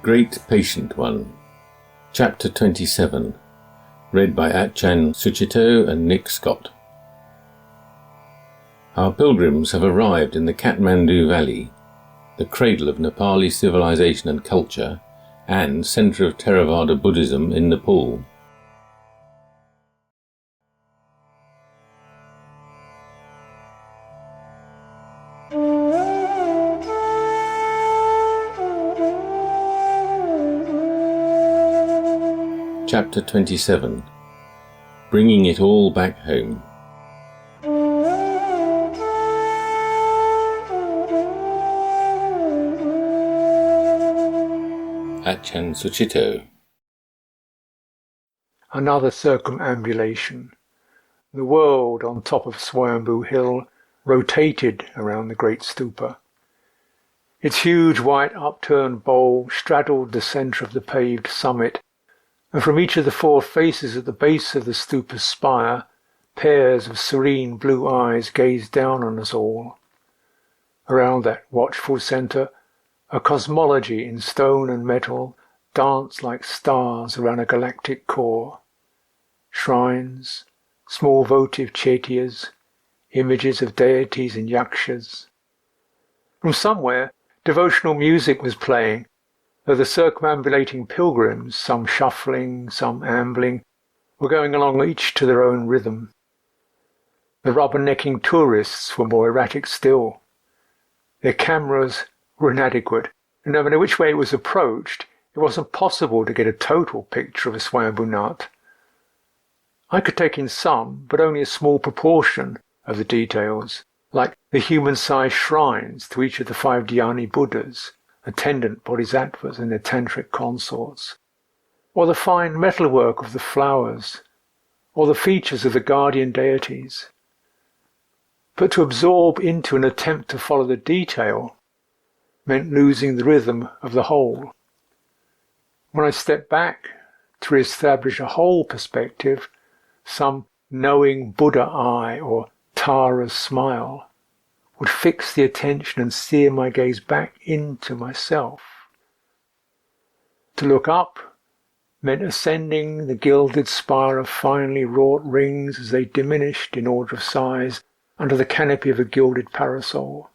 Great Patient One, Chapter 27, read by Achan Suchito and Nick Scott. Our pilgrims have arrived in the Kathmandu Valley, the cradle of Nepali civilization and culture, and centre of Theravada Buddhism in Nepal. Chapter 27, Bringing It All Back Home. Achan Suchito. Another circumambulation. The world on top of Swayambhu Hill rotated around the great stupa. Its huge white upturned bowl straddled the centre of the paved summit, and from each of the four faces at the base of the stupa's spire, pairs of serene blue eyes gazed down on us all. Around that watchful centre, a cosmology in stone and metal danced like stars around a galactic core. Shrines, small votive chaityas, images of deities and yakshas. From somewhere, devotional music was playing, though the circumambulating pilgrims, some shuffling, some ambling, were going along each to their own rhythm. The rubbernecking tourists were more erratic still. Their cameras were inadequate, and no matter which way it was approached, it wasn't possible to get a total picture of a Swayambhu Nath. I could take in some, but only a small proportion of the details, like the human-sized shrines to each of the 5 dhyani Buddhas, attendant bodhisattvas and their tantric consorts, or the fine metalwork of the flowers, or the features of the guardian deities. But to absorb into an attempt to follow the detail meant losing the rhythm of the whole. When I stepped back to re-establish a whole perspective, some knowing Buddha eye or Tara's smile would fix the attention and steer my gaze back into myself. To look up meant ascending the gilded spire of finely wrought rings as they diminished in order of size under the canopy of a gilded parasol.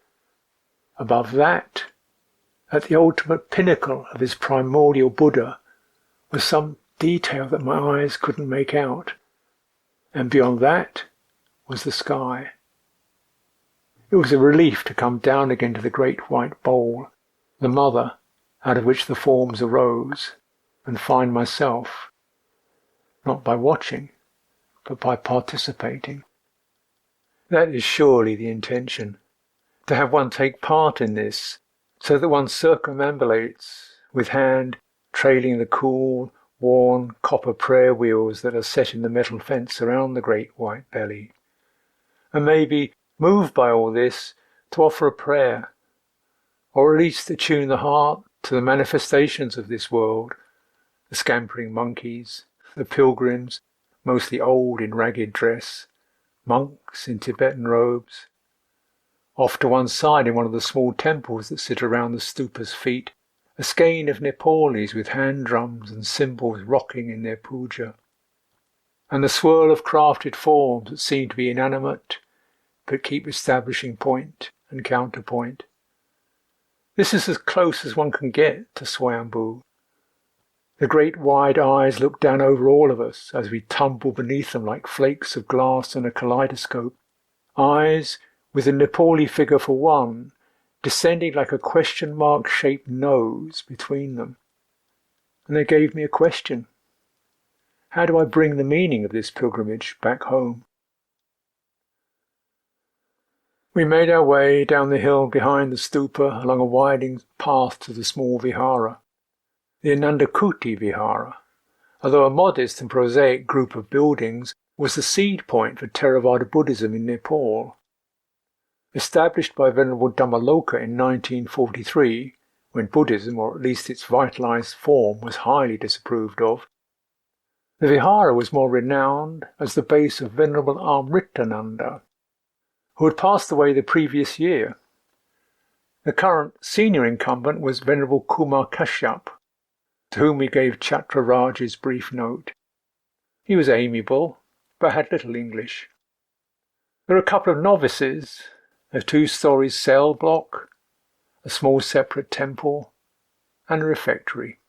Above that, at the ultimate pinnacle of his primordial Buddha, was some detail that my eyes couldn't make out, and beyond that was the sky. It was a relief to come down again to the great white bowl, the mother out of which the forms arose, and find myself, not by watching, but by participating. That is surely the intention, to have one take part in this, so that one circumambulates, with hand trailing the cool, worn copper prayer wheels that are set in the metal fence around the great white belly, and maybe moved by all this, to offer a prayer, or at least attune the heart to the manifestations of this world, the scampering monkeys, the pilgrims, mostly old in ragged dress, monks in Tibetan robes. Off to one side in one of the small temples that sit around the stupa's feet, a skein of Nepalis with hand drums and cymbals rocking in their puja, and the swirl of crafted forms that seem to be inanimate, but keep establishing point and counterpoint. This is as close as one can get to Swayambhu. The great wide eyes look down over all of us as we tumble beneath them like flakes of glass in a kaleidoscope, eyes with the Nepali figure for one, descending like a question mark-shaped nose between them. And they gave me a question. How do I bring the meaning of this pilgrimage back home? We made our way down the hill behind the stupa along a winding path to the small vihara, the Anandakuti Vihara, although a modest and prosaic group of buildings, was the seed point for Theravada Buddhism in Nepal. Established by Venerable Dhammaloka in 1943, when Buddhism, or at least its vitalized form, was highly disapproved of, the vihara was more renowned as the base of Venerable Amritananda, who had passed away the previous year. The current senior incumbent was Venerable Kumar Kashyap, to whom we gave Chaturaj's brief note. He was amiable, but had little English. There were a couple of novices, a 2-story cell block, a small separate temple, and a refectory.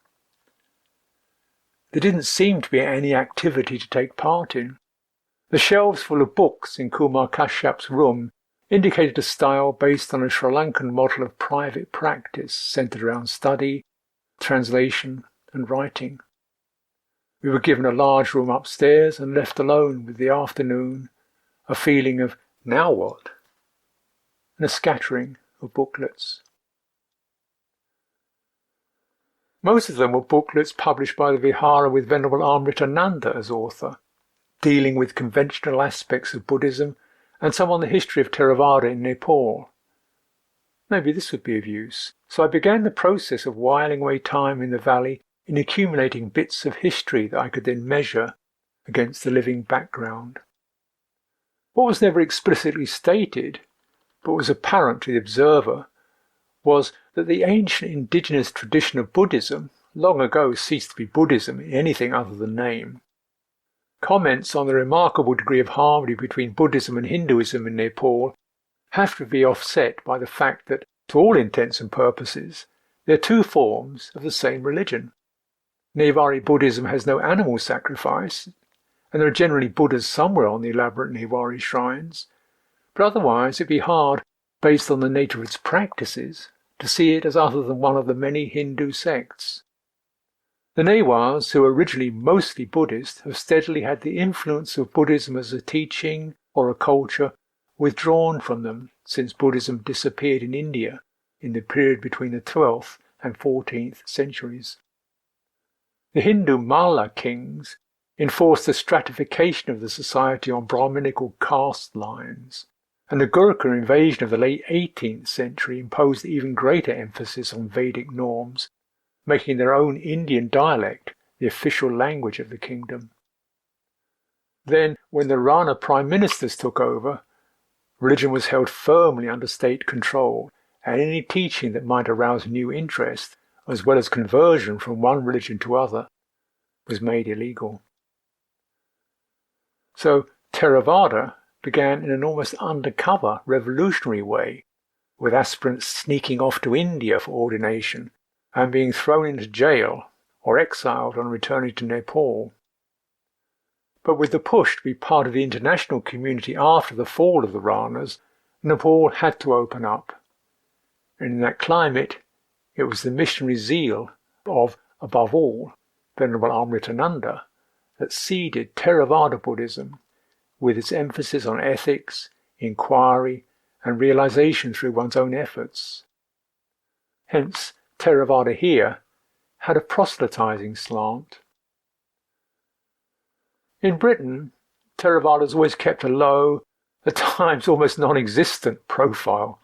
There didn't seem to be any activity to take part in. The shelves full of books in Kumar Kashyap's room indicated a style based on a Sri Lankan model of private practice centered around study, translation, and writing. We were given a large room upstairs and left alone with the afternoon, a feeling of now what, and a scattering of booklets. Most of them were booklets published by the Vihara with Venerable Amritananda as author, dealing with conventional aspects of Buddhism and some on the history of Theravada in Nepal. Maybe this would be of use, so I began the process of whiling away time in the valley in accumulating bits of history that I could then measure against the living background. What was never explicitly stated, but was apparent to the observer, was that the ancient indigenous tradition of Buddhism long ago ceased to be Buddhism in anything other than name. Comments on the remarkable degree of harmony between Buddhism and Hinduism in Nepal have to be offset by the fact that, to all intents and purposes, they are two forms of the same religion. Newari Buddhism has no animal sacrifice, and there are generally Buddhas somewhere on the elaborate Newari shrines, but otherwise it would be hard, based on the nature of its practices, to see it as other than one of the many Hindu sects. The Newars, who were originally mostly Buddhist, have steadily had the influence of Buddhism as a teaching or a culture withdrawn from them since Buddhism disappeared in India in the period between the 12th and 14th centuries. The Hindu Malla kings enforced the stratification of the society on Brahminical caste lines, and the Gurkha invasion of the late 18th century imposed even greater emphasis on Vedic norms, making their own Indian dialect the official language of the kingdom. Then, when the Rana prime ministers took over, religion was held firmly under state control, and any teaching that might arouse new interest, as well as conversion from one religion to other, was made illegal. So Theravada began in an almost undercover revolutionary way, with aspirants sneaking off to India for ordination and being thrown into jail or exiled on returning to Nepal. But with the push to be part of the international community after the fall of the Ranas, Nepal had to open up. And in that climate, it was the missionary zeal of, above all, Venerable Amritananda that seeded Theravada Buddhism, with its emphasis on ethics, inquiry, and realization through one's own efforts. Hence, Theravada here had a proselytizing slant. In Britain, Theravada has always kept a low, at times almost non-existent profile.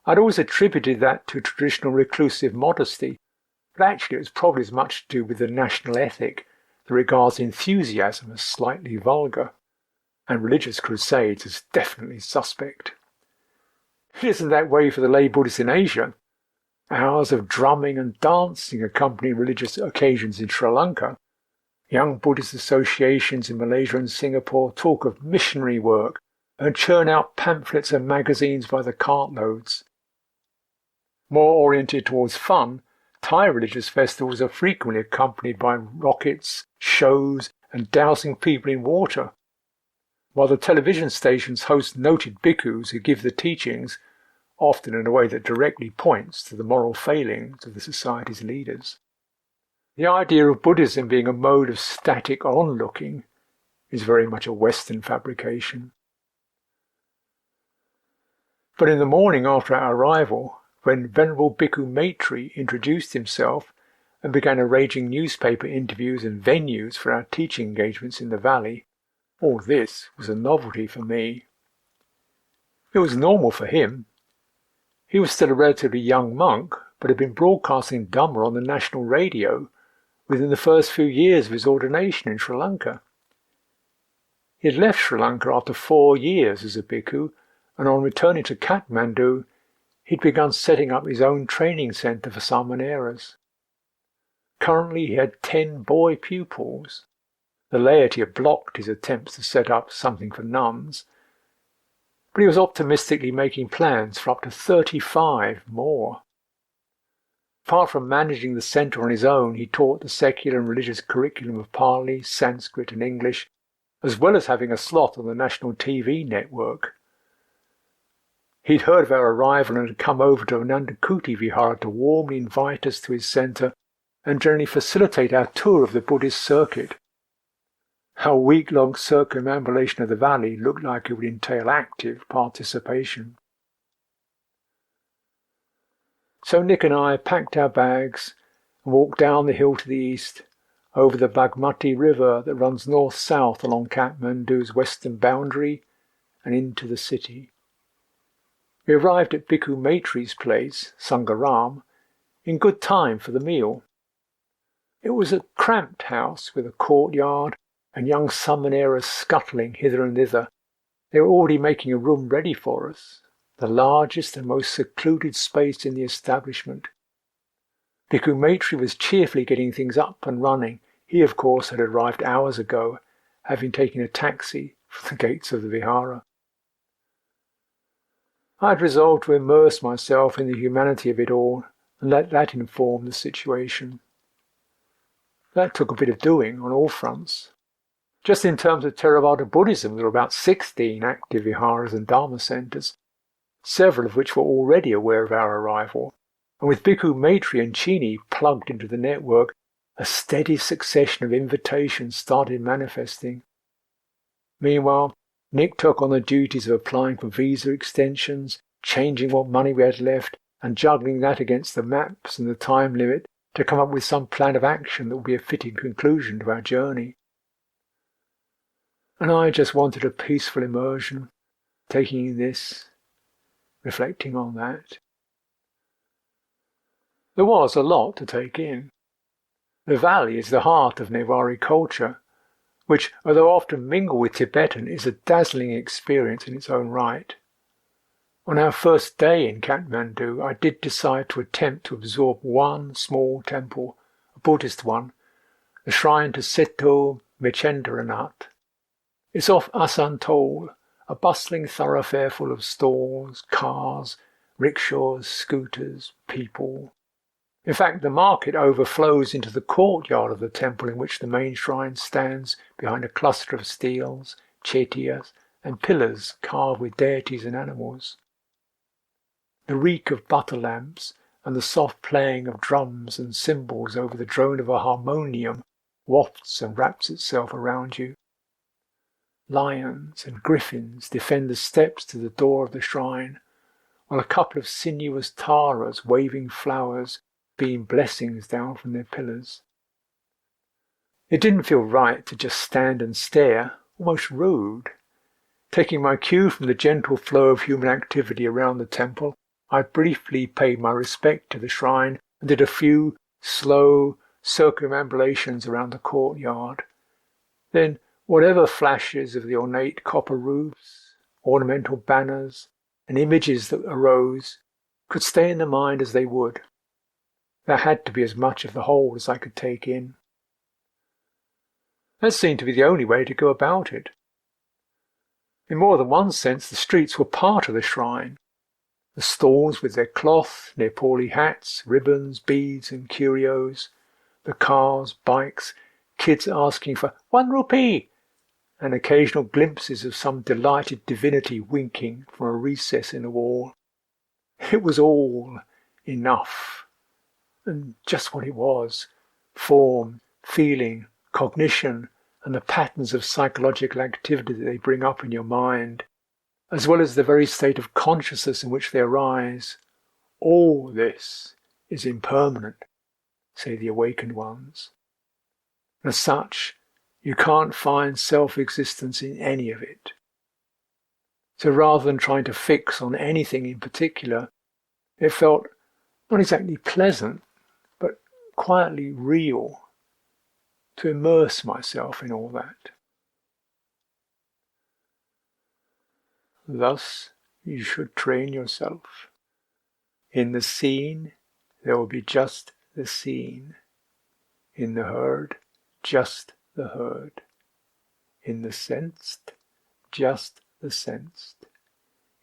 I'd always attributed that to traditional reclusive modesty, but actually it was probably as much to do with the national ethic that regards enthusiasm as slightly vulgar, and religious crusades as definitely suspect. It isn't that way for the lay Buddhists in Asia. Hours of drumming and dancing accompany religious occasions in Sri Lanka. Young Buddhist associations in Malaysia and Singapore talk of missionary work and churn out pamphlets and magazines by the cartloads. More oriented towards fun, Thai religious festivals are frequently accompanied by rockets, shows, and dousing people in water, while the television stations host noted bhikkhus who give the teachings, often in a way that directly points to the moral failings of the society's leaders. The idea of Buddhism being a mode of static onlooking is very much a Western fabrication. But in the morning after our arrival, when Venerable Bhikkhu Maitri introduced himself and began arranging newspaper interviews and venues for our teaching engagements in the valley, all this was a novelty for me. It was normal for him. He was still a relatively young monk, but had been broadcasting Dhamma on the national radio within the first few years of his ordination in Sri Lanka. He had left Sri Lanka after 4 years as a bhikkhu, and on returning to Kathmandu, he'd begun setting up his own training centre for Samaneras. Currently he had 10 boy pupils. The laity had blocked his attempts to set up something for nuns, but he was optimistically making plans for up to 35 more. Apart from managing the centre on his own, he taught the secular and religious curriculum of Pali, Sanskrit and English, as well as having a slot on the national TV network. He'd heard of our arrival and had come over to Anandakuti Vihara to warmly invite us to his centre and generally facilitate our tour of the Buddhist circuit. Our week-long circumambulation of the valley looked like it would entail active participation. So Nick and I packed our bags and walked down the hill to the east, over the Bagmati River that runs north-south along Kathmandu's western boundary and into the city. We arrived at Bhikkhu Maitri's place, Sangaram, in good time for the meal. It was a cramped house with a courtyard and young summoneras scuttling hither and thither. They were already making a room ready for us, the largest and most secluded space in the establishment. Bhikkhu Maitri was cheerfully getting things up and running. He, of course, had arrived hours ago, having taken a taxi from the gates of the Vihara. I had resolved to immerse myself in the humanity of it all and let that inform the situation. That took a bit of doing on all fronts. Just in terms of Theravada Buddhism, there were about 16 active viharas and dharma centres, several of which were already aware of our arrival, and with Bhikkhu Maitri and Chini plugged into the network, a steady succession of invitations started manifesting. Meanwhile, Nick took on the duties of applying for visa extensions, changing what money we had left, and juggling that against the maps and the time limit to come up with some plan of action that would be a fitting conclusion to our journey. And I just wanted a peaceful immersion, taking in this, reflecting on that. There was a lot to take in. The valley is the heart of Newari culture, which, although often mingled with Tibetan, is a dazzling experience in its own right. On our first day in Kathmandu, I did decide to attempt to absorb one small temple, a Buddhist one, the shrine to Seto Mechendranath. It's off Asansol, a bustling thoroughfare full of stalls, cars, rickshaws, scooters, people. In fact, the market overflows into the courtyard of the temple in which the main shrine stands behind a cluster of steels, chaitiyas, and pillars carved with deities and animals. The reek of butter lamps and the soft playing of drums and cymbals over the drone of a harmonium wafts and wraps itself around you. Lions and griffins defend the steps to the door of the shrine, while a couple of sinuous taras waving flowers beam blessings down from their pillars. It didn't feel right to just stand and stare, almost rude. Taking my cue from the gentle flow of human activity around the temple, I briefly paid my respect to the shrine and did a few slow circumambulations around the courtyard. Then, whatever flashes of the ornate copper roofs, ornamental banners, and images that arose could stay in the mind as they would. There had to be as much of the whole as I could take in. That seemed to be the only way to go about it. In more than one sense, the streets were part of the shrine. The stalls with their cloth, Nepali hats, ribbons, beads and curios, the cars, bikes, kids asking for 1 rupee, and occasional glimpses of some delighted divinity winking from a recess in the wall. It was all enough. And just what it was, form, feeling, cognition, and the patterns of psychological activity that they bring up in your mind, as well as the very state of consciousness in which they arise. All this is impermanent, say the awakened ones. As such, you can't find self-existence in any of it. So rather than trying to fix on anything in particular, it felt not exactly pleasant, but quietly real, to immerse myself in all that. Thus you should train yourself. In the scene, there will be just the scene. In the herd, just the herd. In the sensed, just the sensed.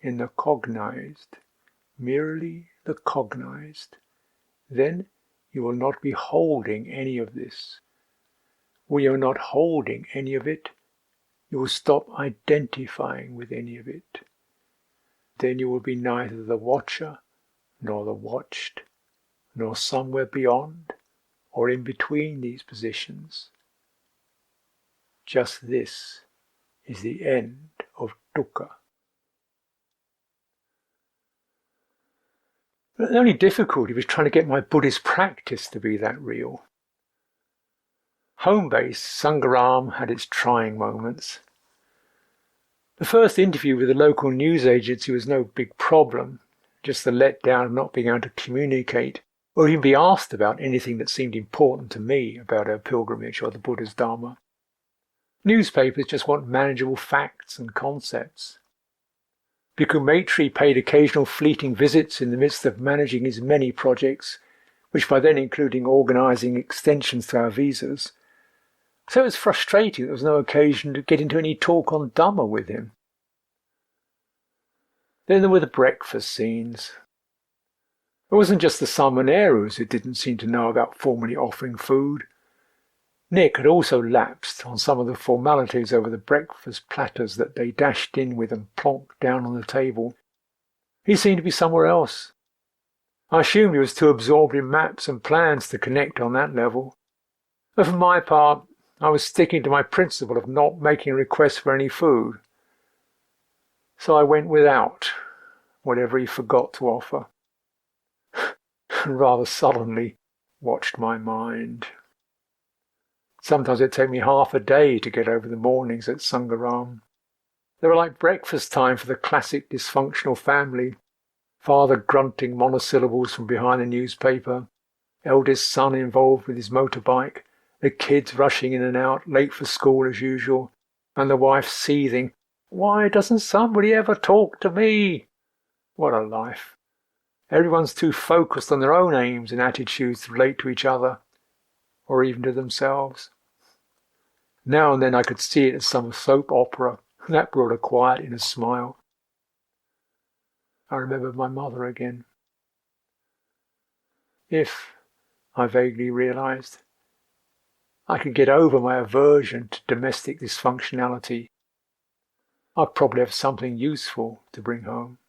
In the cognized, merely the cognized. Then you will not be holding any of this. When you are not holding any of it, you will stop identifying with any of it. Then you will be neither the watcher, nor the watched, nor somewhere beyond, or in between these positions. Just this is the end of dukkha. The only difficulty was trying to get my Buddhist practice to be that real. Home base, Sangharam had its trying moments. The first interview with the local news agency was no big problem, just the letdown of not being able to communicate or even be asked about anything that seemed important to me about our pilgrimage or the Buddha's Dharma. Newspapers just want manageable facts and concepts. Bhikkhu Maitri paid occasional fleeting visits in the midst of managing his many projects, which by then including organising extensions to our visas. So it was frustrating there was no occasion to get into any talk on Dhamma with him. Then there were the breakfast scenes. It wasn't just the Samanerus who didn't seem to know about formally offering food. Nick had also lapsed on some of the formalities over the breakfast platters that they dashed in with and plonked down on the table. He seemed to be somewhere else. I assumed he was too absorbed in maps and plans to connect on that level. But for my part, I was sticking to my principle of not making requests for any food. So I went without whatever he forgot to offer, and rather sullenly watched my mind. Sometimes it'd take me half a day to get over the mornings at Sangharam. They were like breakfast time for the classic dysfunctional family. Father grunting monosyllables from behind the newspaper, eldest son involved with his motorbike, the kids rushing in and out, late for school as usual, and the wife seething, "Why doesn't somebody ever talk to me?" What a life. Everyone's too focused on their own aims and attitudes to relate to each other, or even to themselves. Now and then I could see it as some soap opera, and that brought a quiet inner smile. I remembered my mother again. If, I vaguely realised, I could get over my aversion to domestic dysfunctionality, I'd probably have something useful to bring home.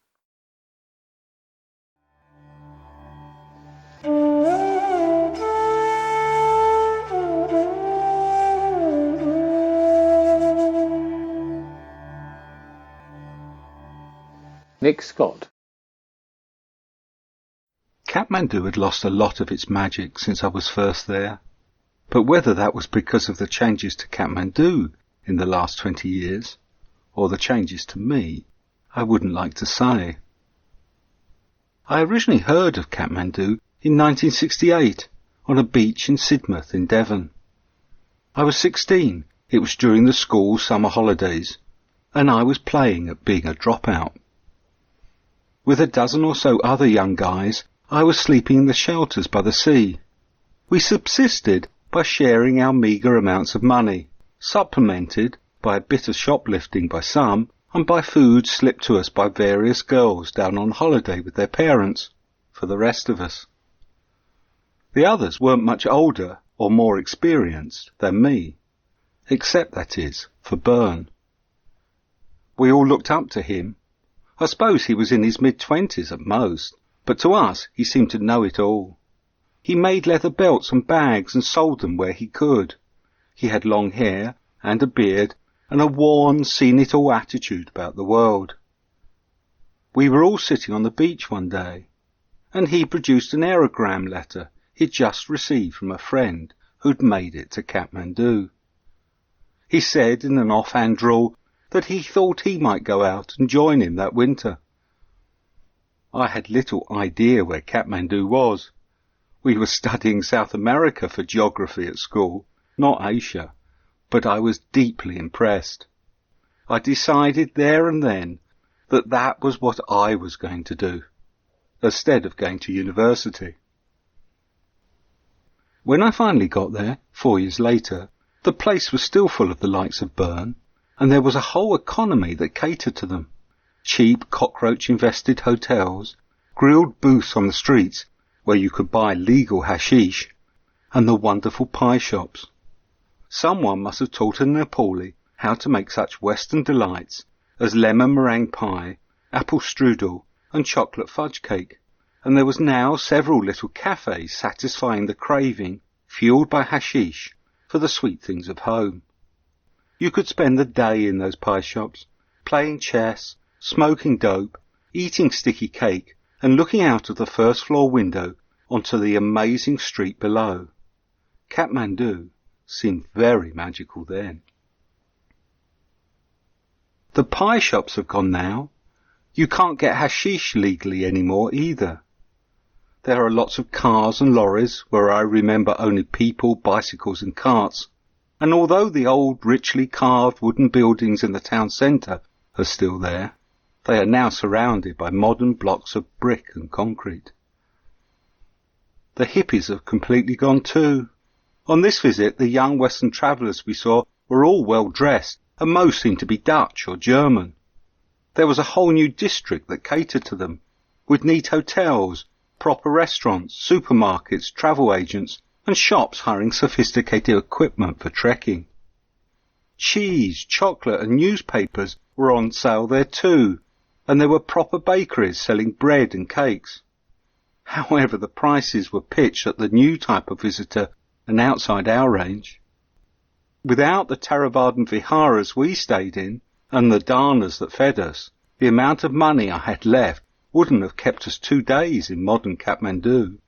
Nick Scott. Kathmandu had lost a lot of its magic since I was first there, but whether that was because of the changes to Kathmandu in the last 20 years, or the changes to me, I wouldn't like to say. I originally heard of Kathmandu in 1968 on a beach in Sidmouth in Devon. I was 16, it was during the school summer holidays, and I was playing at being a dropout. With a dozen or so other young guys, I was sleeping in the shelters by the sea. We subsisted by sharing our meagre amounts of money, supplemented by a bit of shoplifting by some, and by food slipped to us by various girls down on holiday with their parents, for the rest of us. The others weren't much older or more experienced than me, except, that is, for Byrne. We all looked up to him. I suppose he was in his mid-20s at most, but to us he seemed to know it all. He made leather belts and bags and sold them where he could. He had long hair and a beard and a worn, seen-it-all attitude about the world. We were all sitting on the beach one day, and he produced an aerogram letter he'd just received from a friend who'd made it to Kathmandu. He said in an offhand drawl that he thought he might go out and join him that winter. I had little idea where Kathmandu was. We were studying South America for geography at school, not Asia, but I was deeply impressed. I decided there and then that that was what I was going to do, instead of going to university. When I finally got there, 4 years later, the place was still full of the likes of Bern, and there was a whole economy that catered to them. Cheap, cockroach-infested hotels, grilled booths on the streets where you could buy legal hashish, and the wonderful pie shops. Someone must have taught a Nepali how to make such Western delights as lemon meringue pie, apple strudel, and chocolate fudge cake, and there was now several little cafes satisfying the craving, fueled by hashish, for the sweet things of home. You could spend the day in those pie shops, playing chess, smoking dope, eating sticky cake, and looking out of the first floor window onto the amazing street below. Kathmandu seemed very magical then. The pie shops have gone now. You can't get hashish legally anymore either. There are lots of cars and lorries where I remember only people, bicycles and carts, and although the old richly carved wooden buildings in the town centre are still there, they are now surrounded by modern blocks of brick and concrete. The hippies have completely gone too. On this visit, the young Western travellers we saw were all well dressed, and most seemed to be Dutch or German. There was a whole new district that catered to them, with neat hotels, proper restaurants, supermarkets, travel agents, and shops hiring sophisticated equipment for trekking. Cheese, chocolate and newspapers were on sale there too, and there were proper bakeries selling bread and cakes. However, the prices were pitched at the new type of visitor and outside our range. Without the Theravadan viharas we stayed in, and the dhanas that fed us, the amount of money I had left wouldn't have kept us 2 days in modern Kathmandu.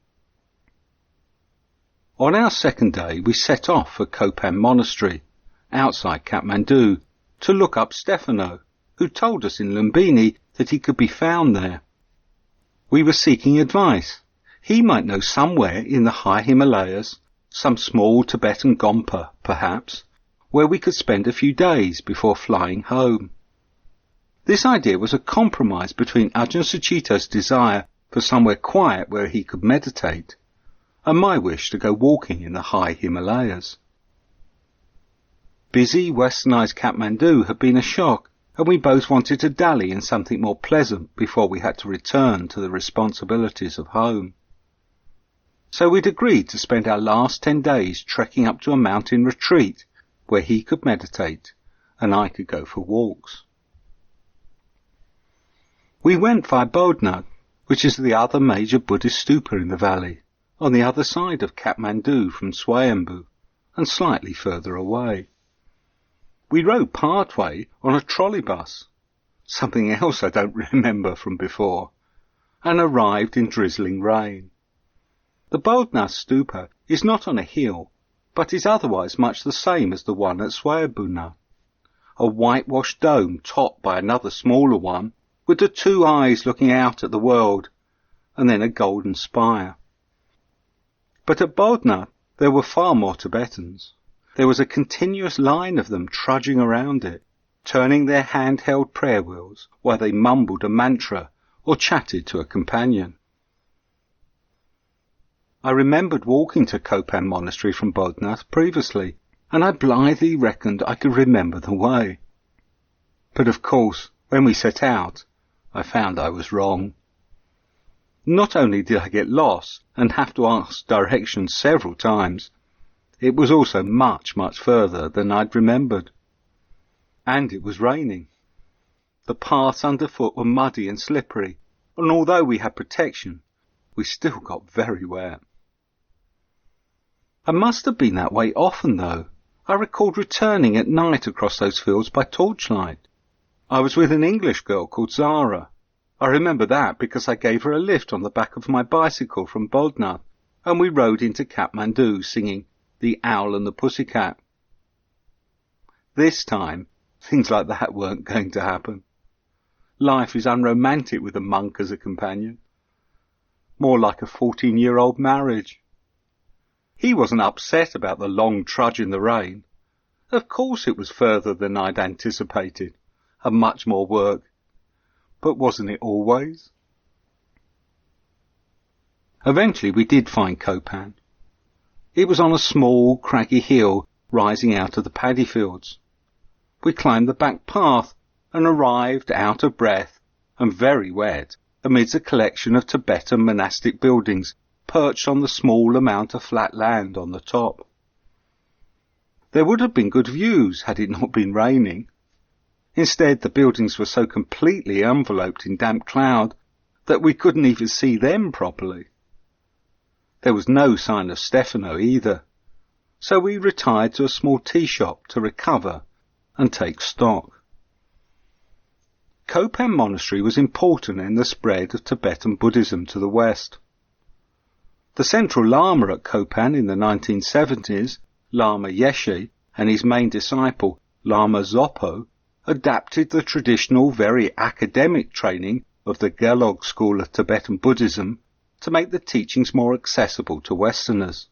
On our second day we set off for Kopan Monastery, outside Kathmandu, to look up Stefano, who told us in Lumbini that he could be found there. We were seeking advice. He might know somewhere in the high Himalayas, some small Tibetan Gompa, perhaps, where we could spend a few days before flying home. This idea was a compromise between Ajahn Sucitto's desire for somewhere quiet where he could meditate, and my wish to go walking in the high Himalayas. Busy, westernised Kathmandu had been a shock, and we both wanted to dally in something more pleasant before we had to return to the responsibilities of home. So we'd agreed to spend our last 10 days trekking up to a mountain retreat where he could meditate and I could go for walks. We went via Bodhnath, which is the other major Buddhist stupa in the valley, on the other side of Kathmandu from Swayambhu, and slightly further away. We rode partway on a trolley bus, something else I don't remember from before, and arrived in drizzling rain. The Bodhnath stupa is not on a hill, but is otherwise much the same as the one at Swayambhu, a whitewashed dome topped by another smaller one, with the 2 eyes looking out at the world, and then a golden spire. But at Bodhnath there were far more Tibetans. There was a continuous line of them trudging around it, turning their handheld prayer wheels while they mumbled a mantra or chatted to a companion. I remembered walking to Kopan Monastery from Bodhnath previously, and I blithely reckoned I could remember the way. But of course, when we set out, I found I was wrong. Not only did I get lost and have to ask directions several times, it was also much, much further than I'd remembered. And it was raining. The paths underfoot were muddy and slippery, and although we had protection, we still got very wet. I must have been that way often, though. I recalled returning at night across those fields by torchlight. I was with an English girl called Zara. I remember that because I gave her a lift on the back of my bicycle from Bodhnath, and we rode into Kathmandu singing The Owl and the Pussycat. This time, things like that weren't going to happen. Life is unromantic with a monk as a companion. More like a 14-year-old marriage. He wasn't upset about the long trudge in the rain. Of course it was further than I'd anticipated, and much more work. But wasn't it always? Eventually we did find Kopan. It was on a small, craggy hill rising out of the paddy fields. We climbed the back path and arrived out of breath and very wet amidst a collection of Tibetan monastic buildings perched on the small amount of flat land on the top. There would have been good views had it not been raining. Instead, the buildings were so completely enveloped in damp cloud that we couldn't even see them properly. There was no sign of Stefano either, so we retired to a small tea shop to recover and take stock. Kopan Monastery was important in the spread of Tibetan Buddhism to the west. The central Lama at Kopan in the 1970s, Lama Yeshe, and his main disciple, Lama Zopo, adapted the traditional, very academic training of the Gelug school of Tibetan Buddhism to make the teachings more accessible to Westerners.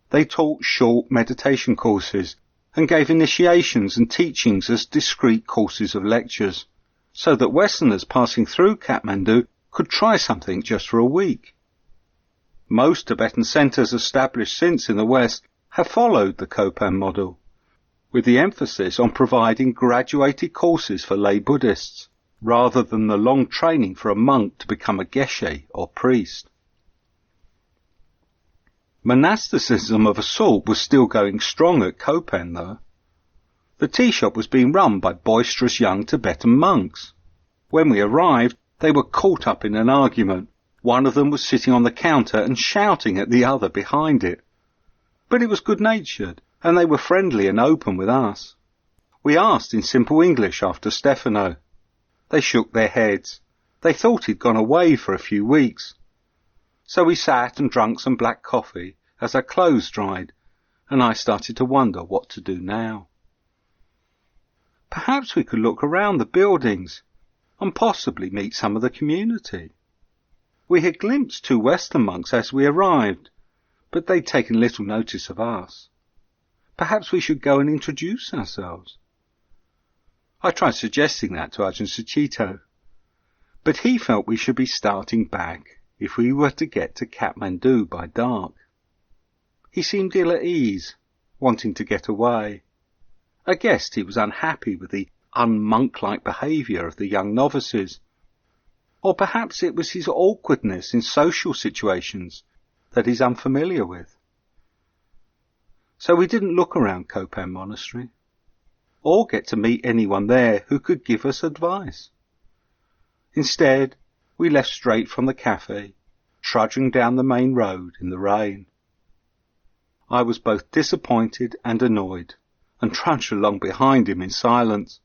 They taught short meditation courses and gave initiations and teachings as discrete courses of lectures, so that Westerners passing through Kathmandu could try something just for a week. Most Tibetan centres established since in the West have followed the Kopan model, with the emphasis on providing graduated courses for lay Buddhists, rather than the long training for a monk to become a geshe or priest. Monasticism of a sort was still going strong at Kopan, though. The tea shop was being run by boisterous young Tibetan monks. When we arrived, they were caught up in an argument. One of them was sitting on the counter and shouting at the other behind it. But it was good-natured, and they were friendly and open with us. We asked in simple English after Stefano. They shook their heads. They thought he'd gone away for a few weeks. So we sat and drank some black coffee as our clothes dried, and I started to wonder what to do now. Perhaps we could look around the buildings and possibly meet some of the community. We had glimpsed 2 Western monks as we arrived, but they'd taken little notice of us. Perhaps we should go and introduce ourselves. I tried suggesting that to Ajahn Sucitto, but he felt we should be starting back if we were to get to Kathmandu by dark. He seemed ill at ease, wanting to get away. I guessed he was unhappy with the un-monk-like behaviour of the young novices, or perhaps it was his awkwardness in social situations that he's unfamiliar with. So we didn't look around Kopan Monastery, or get to meet anyone there who could give us advice. Instead, we left straight from the cafe, trudging down the main road in the rain. I was both disappointed and annoyed, and trudged along behind him in silence.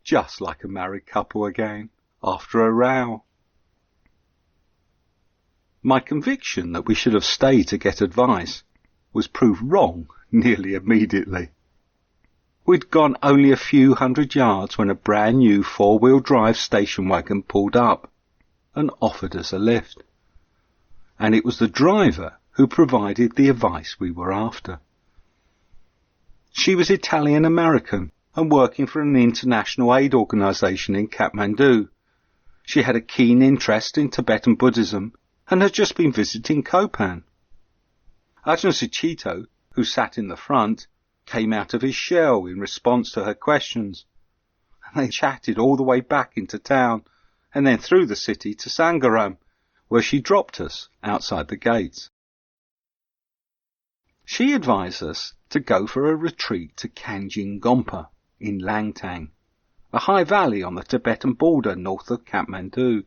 Just like a married couple again, after a row. My conviction that we should have stayed to get advice was proved wrong nearly immediately. We'd gone only a few hundred yards when a brand new 4-wheel drive station wagon pulled up and offered us a lift. And it was the driver who provided the advice we were after. She was Italian-American and working for an international aid organisation in Kathmandu. She had a keen interest in Tibetan Buddhism and had just been visiting Kopan. Ajahn Sucitto, who sat in the front, came out of his shell in response to her questions, and they chatted all the way back into town and then through the city to Sangharam, where she dropped us outside the gates. She advised us to go for a retreat to Kanjin Gompa in Langtang, a high valley on the Tibetan border north of Kathmandu.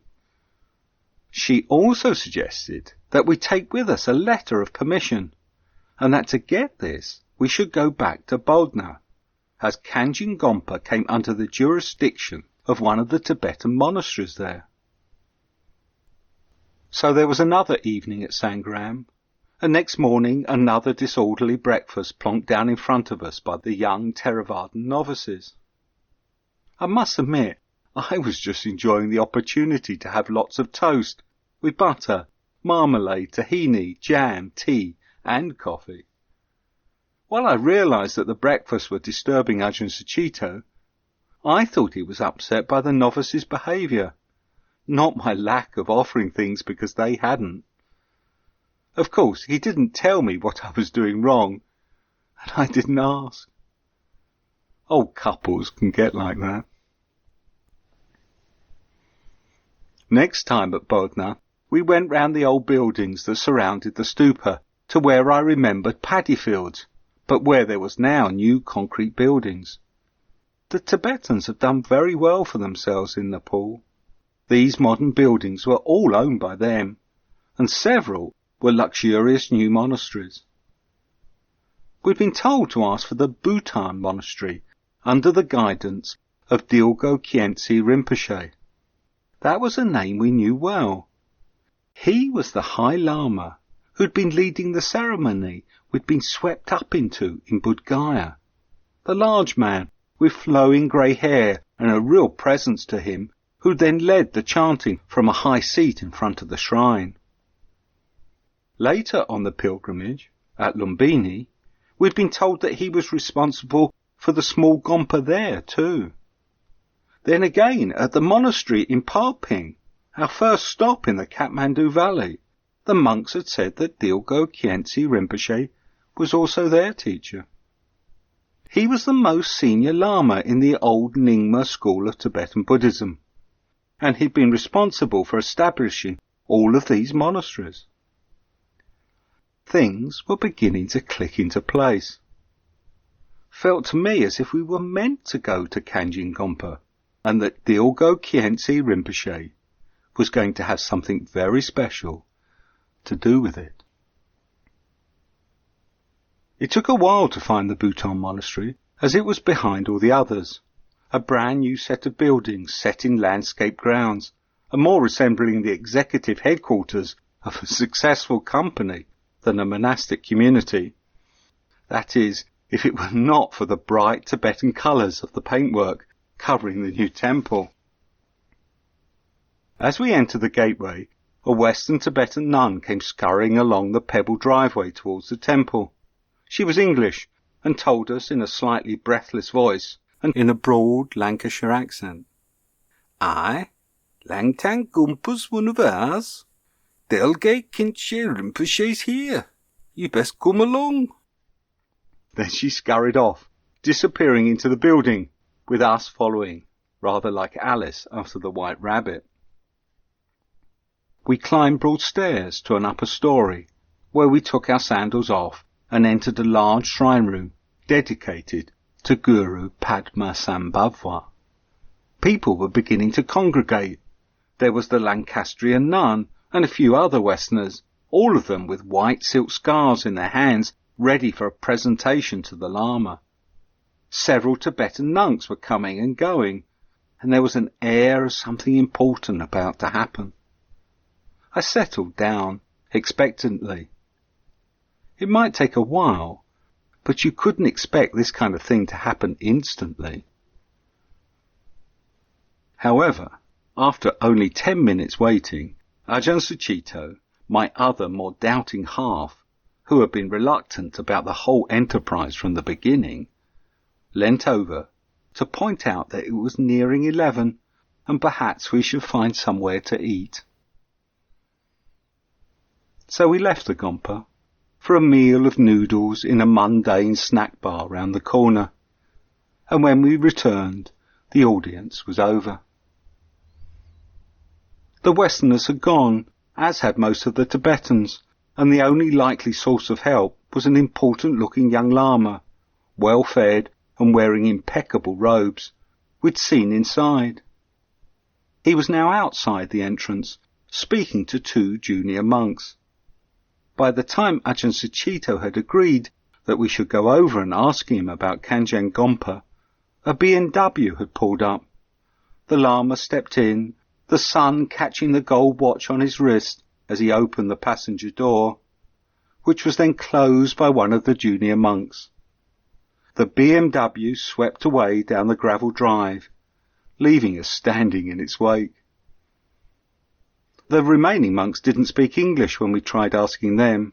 She also suggested that we take with us a letter of permission, and that to get this we should go back to Bodhna, as Kanjin Gompa came under the jurisdiction of one of the Tibetan monasteries there. So there was another evening at Sangharam, and next morning another disorderly breakfast plonked down in front of us by the young Theravadan novices. I must admit, I was just enjoying the opportunity to have lots of toast, with butter, marmalade, tahini, jam, tea, and coffee. While I realised that the breakfasts were disturbing Ajahn Sucitto, I thought he was upset by the novices' behaviour, not my lack of offering things because they hadn't. Of course, he didn't tell me what I was doing wrong, and I didn't ask. Old couples can get like that. Next time at Bodna, we went round the old buildings that surrounded the stupa to where I remembered paddy fields, but where there was now new concrete buildings. The Tibetans have done very well for themselves in Nepal. These modern buildings were all owned by them, and several were luxurious new monasteries. We'd been told to ask for the Bhutan Monastery under the guidance of Dilgo Khyentse Rinpoche. That was a name we knew well. He was the High Lama who'd been leading the ceremony we'd been swept up into in Bodh Gaya. The large man with flowing grey hair and a real presence to him, who then led the chanting from a high seat in front of the shrine. Later on the pilgrimage, at Lumbini, we'd been told that he was responsible for the small Gompa there too. Then again, at the monastery in Parping, our first stop in the Kathmandu Valley, the monks had said that Dilgo Khyentse Rinpoche was also their teacher. He was the most senior Lama in the old Nyingma school of Tibetan Buddhism, and he'd been responsible for establishing all of these monasteries. Things were beginning to click into place. Felt to me as if we were meant to go to Kanjin Gompa, and that Dilgo Khyentse Rinpoche was going to have something very special to do with it. It took a while to find the Bhutan Monastery, as it was behind all the others, a brand new set of buildings set in landscape grounds, and more resembling the executive headquarters of a successful company than a monastic community. That is, if it were not for the bright Tibetan colours of the paintwork covering the new temple. As we entered the gateway, a Western Tibetan nun came scurrying along the pebbled driveway towards the temple. She was English, and told us in a slightly breathless voice, and in a broad Lancashire accent, "I, Langtang Gumpa's one of ours. Dilgo Khyentse Rinpoche's here. You best come along." Then she scurried off, disappearing into the building, with us following, rather like Alice after the White Rabbit. We climbed broad stairs to an upper story, where we took our sandals off and entered a large shrine room dedicated to Guru Padmasambhava. People were beginning to congregate. There was the Lancastrian nun and a few other Westerners, all of them with white silk scarves in their hands, ready for a presentation to the Lama. Several Tibetan monks were coming and going, and there was an air of something important about to happen. I settled down, expectantly. It might take a while, but you couldn't expect this kind of thing to happen instantly. However, after only 10 minutes waiting, Ajahn Sucitto, my other more doubting half, who had been reluctant about the whole enterprise from the beginning, leant over to point out that it was nearing 11 and perhaps we should find somewhere to eat. So we left the Gompa for a meal of noodles in a mundane snack bar round the corner, and when we returned, the audience was over. The Westerners had gone, as had most of the Tibetans, and the only likely source of help was an important-looking young Lama, well-fed and wearing impeccable robes, we'd seen inside. He was now outside the entrance, speaking to 2 junior monks. By the time Ajahn Sucitto had agreed that we should go over and ask him about Kanjin Gompa, a BMW had pulled up. The Lama stepped in, the sun catching the gold watch on his wrist as he opened the passenger door, which was then closed by one of the junior monks. The BMW swept away down the gravel drive, leaving us standing in its wake. The remaining monks didn't speak English when we tried asking them,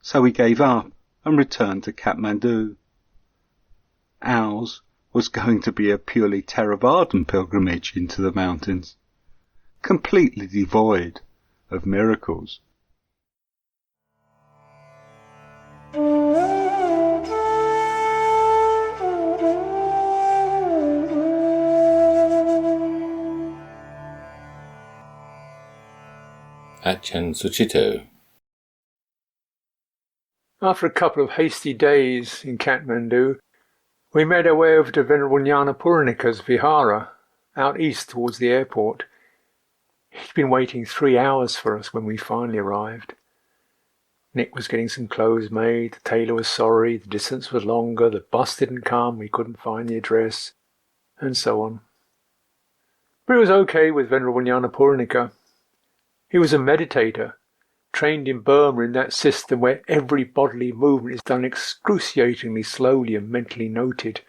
so we gave up and returned to Kathmandu. Ours was going to be a purely Theravadan pilgrimage into the mountains, completely devoid of miracles. Achan Suchito. After a couple of hasty days in Kathmandu, we made our way over to Venerable Nyanapoornika's Vihara, out east towards the airport. He'd been waiting 3 hours for us when we finally arrived. Nick was getting some clothes made, the tailor was sorry, the distance was longer, the bus didn't come, we couldn't find the address, and so on. But it was okay with Venerable Nyanapoornika. He was a meditator, trained in Burma in that system where every bodily movement is done excruciatingly slowly and mentally noted.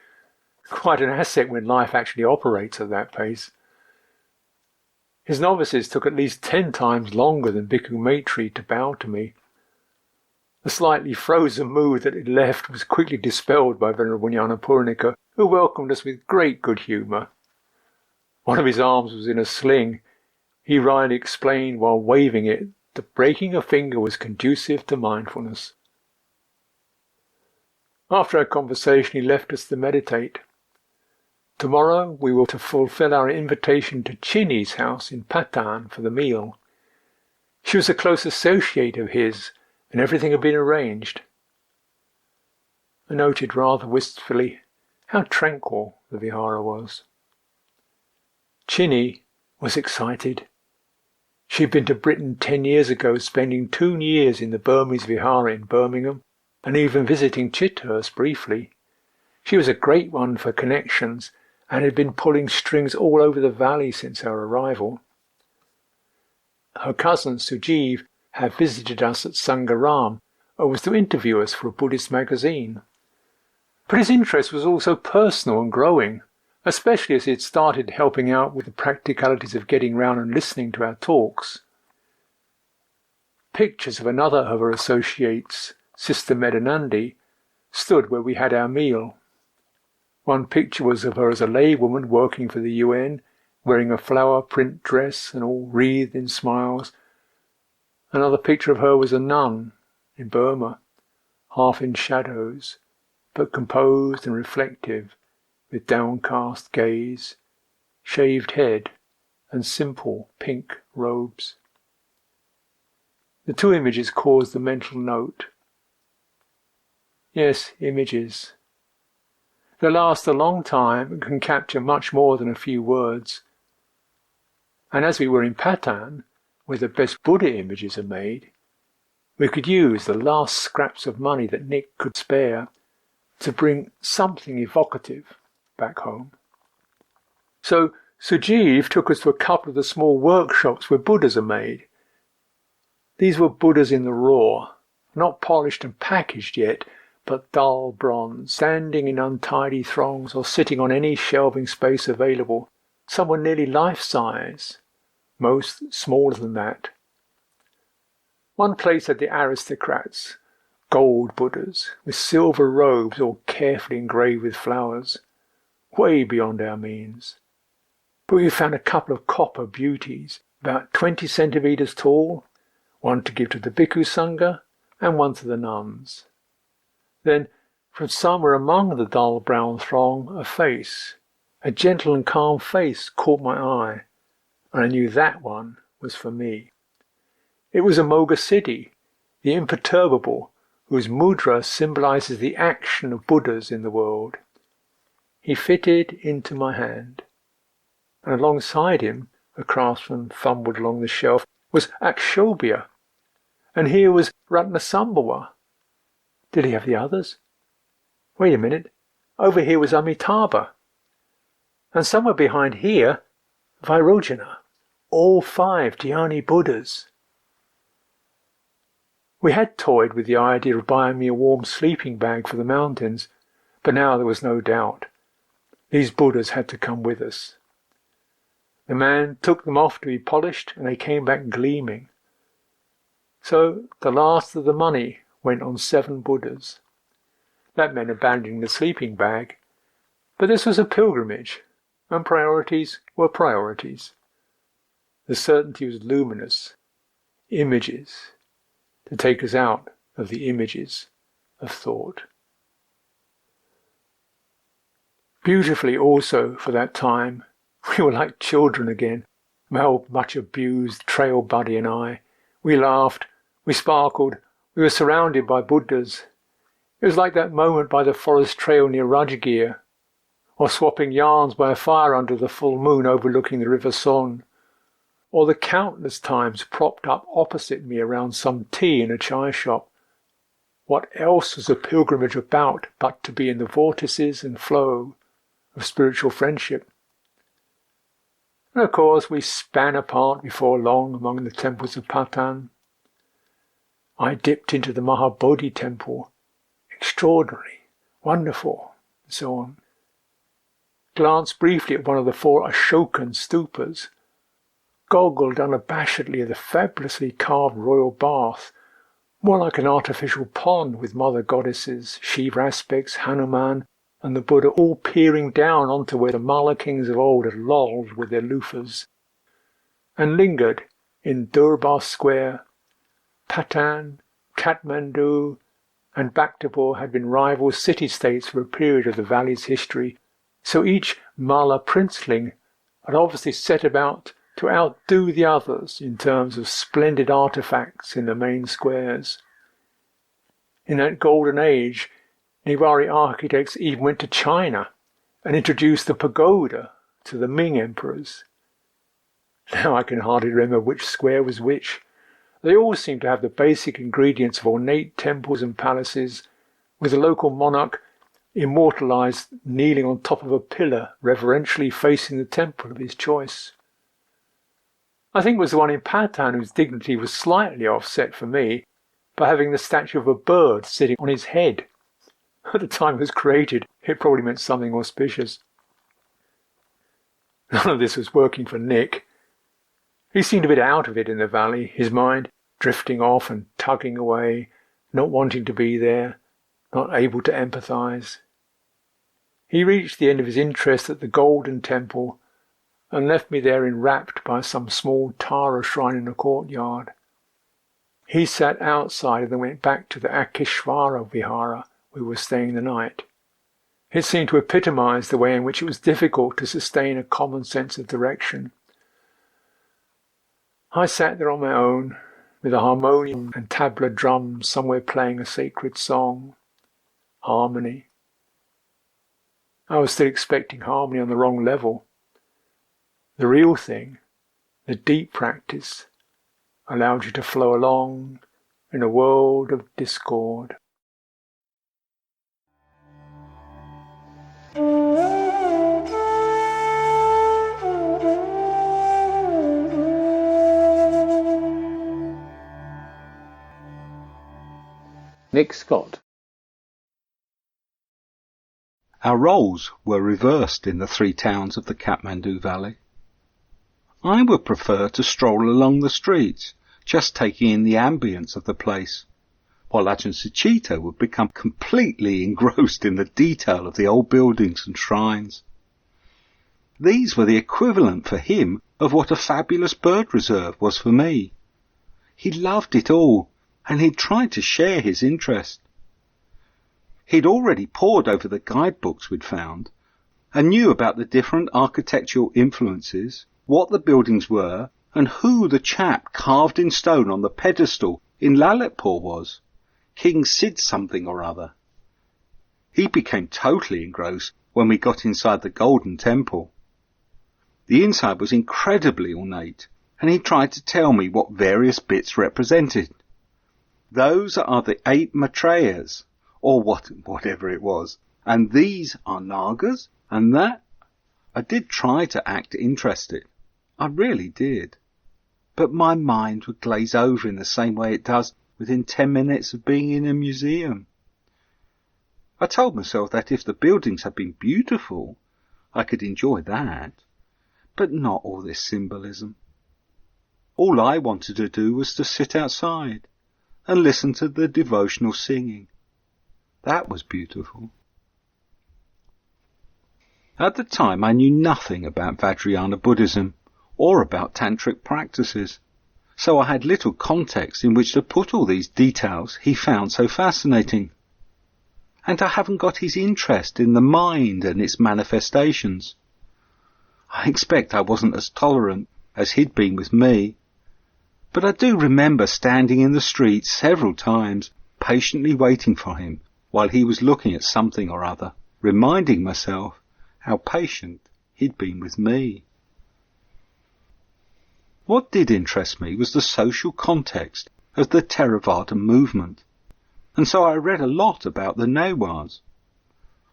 Quite an asset when life actually operates at that pace. His novices took at least 10 times longer than Bhikkhu Maitri to bow to me. The slightly frozen mood that had left was quickly dispelled by Venerable Nyanapoornika, who welcomed us with great good humour. One of his arms was in a sling. He wryly explained while waving it that breaking a finger was conducive to mindfulness. After our conversation, he left us to meditate. Tomorrow we were to fulfill our invitation to Chini's house in Patan for the meal. She was a close associate of his, and everything had been arranged. I noted rather wistfully how tranquil the Vihara was. Chini was excited. She had been to Britain 10 years ago, spending 2 years in the Burmese Vihara in Birmingham, and even visiting Chithurst briefly. She was a great one for connections, and had been pulling strings all over the valley since our arrival. Her cousin Sujeev had visited us at Sangaram and was to interview us for a Buddhist magazine. But his interest was also personal and growing, especially as he had started helping out with the practicalities of getting round and listening to our talks. Pictures of another of her associates, Sister Medanandi, stood where we had our meal. One picture was of her as a laywoman working for the UN, wearing a flower print dress and all wreathed in smiles. Another picture of her was a nun in Burma, half in shadows, but composed and reflective, with downcast gaze, shaved head, and simple pink robes. The 2 images caused the mental note. Yes, images. They last a long time and can capture much more than a few words. And as we were in Patan, where the best Buddha images are made, we could use the last scraps of money that Nick could spare to bring something evocative back home. So Sujeev took us to a couple of the small workshops where Buddhas are made. These were Buddhas in the raw, not polished and packaged yet, but dull bronze, standing in untidy throngs or sitting on any shelving space available. Some were nearly life-size, most smaller than that. One place had the aristocrats, gold Buddhas, with silver robes all carefully engraved with flowers, way beyond our means. But we found a couple of copper beauties, about 20 centimetres tall, one to give to the Bhikkhu Sangha and one to the nuns. Then, from somewhere among the dull brown throng, a face, a gentle and calm face, caught my eye, and I knew that one was for me. It was Amoga Siddhi, the imperturbable, whose mudra symbolizes the action of Buddhas in the world. He fitted into my hand, and alongside him, the craftsman fumbled along the shelf, was Akshobhya, and here was Ratnasambhava. Did he have the others? Wait a minute, over here was Amitabha, and somewhere behind here, Vairocana, all 5 Dhyani Buddhas. We had toyed with the idea of buying me a warm sleeping bag for the mountains, but now there was no doubt. These Buddhas had to come with us. The man took them off to be polished, and they came back gleaming. So the last of the money went on 7 Buddhas. That meant abandoning the sleeping bag, but this was a pilgrimage, and priorities were priorities. The certainty was luminous. Images, to take us out of the images of thought. Beautifully also for that time, we were like children again, my old much abused trail buddy and I. We laughed, we sparkled, we were surrounded by Buddhas. It was like that moment by the forest trail near Rajagir, or swapping yarns by a fire under the full moon overlooking the River Son, or the countless times propped up opposite me around some tea in a chai shop. What else was a pilgrimage about but to be in the vortices and flow of spiritual friendship? And of course we span apart before long among the temples of Patan. I dipped into the Mahabodhi temple, extraordinary, wonderful, and so on. Glanced briefly at one of the 4 Ashokan stupas, goggled unabashedly at the fabulously carved royal bath, more like an artificial pond with mother goddesses, Shiva aspects, Hanuman, and the Buddha all peering down onto where the Malla kings of old had lolled with their loofahs, and lingered in Durbar Square. Patan, Kathmandu, and Bhaktapur had been rival city-states for a period of the valley's history, so each Malla princeling had obviously set about to outdo the others in terms of splendid artefacts in the main squares. In that golden age, Newari architects even went to China and introduced the pagoda to the Ming emperors. Now I can hardly remember which square was which. They all seem to have the basic ingredients of ornate temples and palaces, with the local monarch immortalized kneeling on top of a pillar, reverentially facing the temple of his choice. I think it was the one in Patan whose dignity was slightly offset for me by having the statue of a bird sitting on his head. At the time it was created, it probably meant something auspicious. None of this was working for Nick. He seemed a bit out of it in the valley, his mind drifting off and tugging away, not wanting to be there, not able to empathize. He reached the end of his interest at the Golden Temple and left me there enwrapped by some small Tara shrine in the courtyard. He sat outside and then went back to the Akeshvara Vihara where we were staying the night. It seemed to epitomize the way in which it was difficult to sustain a common sense of direction. I sat there on my own, with a harmonium and tabla drums somewhere playing a sacred song. Harmony. I was still expecting harmony on the wrong level. The real thing, the deep practice, allowed you to flow along in a world of discord. Nick Scott. Our roles were reversed in the 3 towns of the Kathmandu Valley. I would prefer to stroll along the streets, just taking in the ambience of the place, while Ajahn Sucitto would become completely engrossed in the detail of the old buildings and shrines. These were the equivalent for him of what a fabulous bird reserve was for me. He loved it all, and he'd tried to share his interest. He'd already pored over the guidebooks we'd found, and knew about the different architectural influences, what the buildings were, and who the chap carved in stone on the pedestal in Lalitpur was. King Sid something or other. He became totally engrossed when we got inside the Golden Temple. The inside was incredibly ornate, and he tried to tell me what various bits represented. Those are the 8 Maitreyas, or whatever it was, and these are Nagas, and that. I did try to act interested. I really did. But my mind would glaze over in the same way it does within 10 minutes of being in a museum. I told myself that if the buildings had been beautiful, I could enjoy that, but not all this symbolism. All I wanted to do was to sit outside and listen to the devotional singing. That was beautiful. At the time I knew nothing about Vajrayana Buddhism or about tantric practices, so I had little context in which to put all these details he found so fascinating. And I haven't got his interest in the mind and its manifestations. I expect I wasn't as tolerant as he'd been with me, But I do remember standing in the street several times, patiently waiting for him while he was looking at something or other, reminding myself how patient he'd been with me. What did interest me was the social context of the Theravada movement, and so I read a lot about the Newars.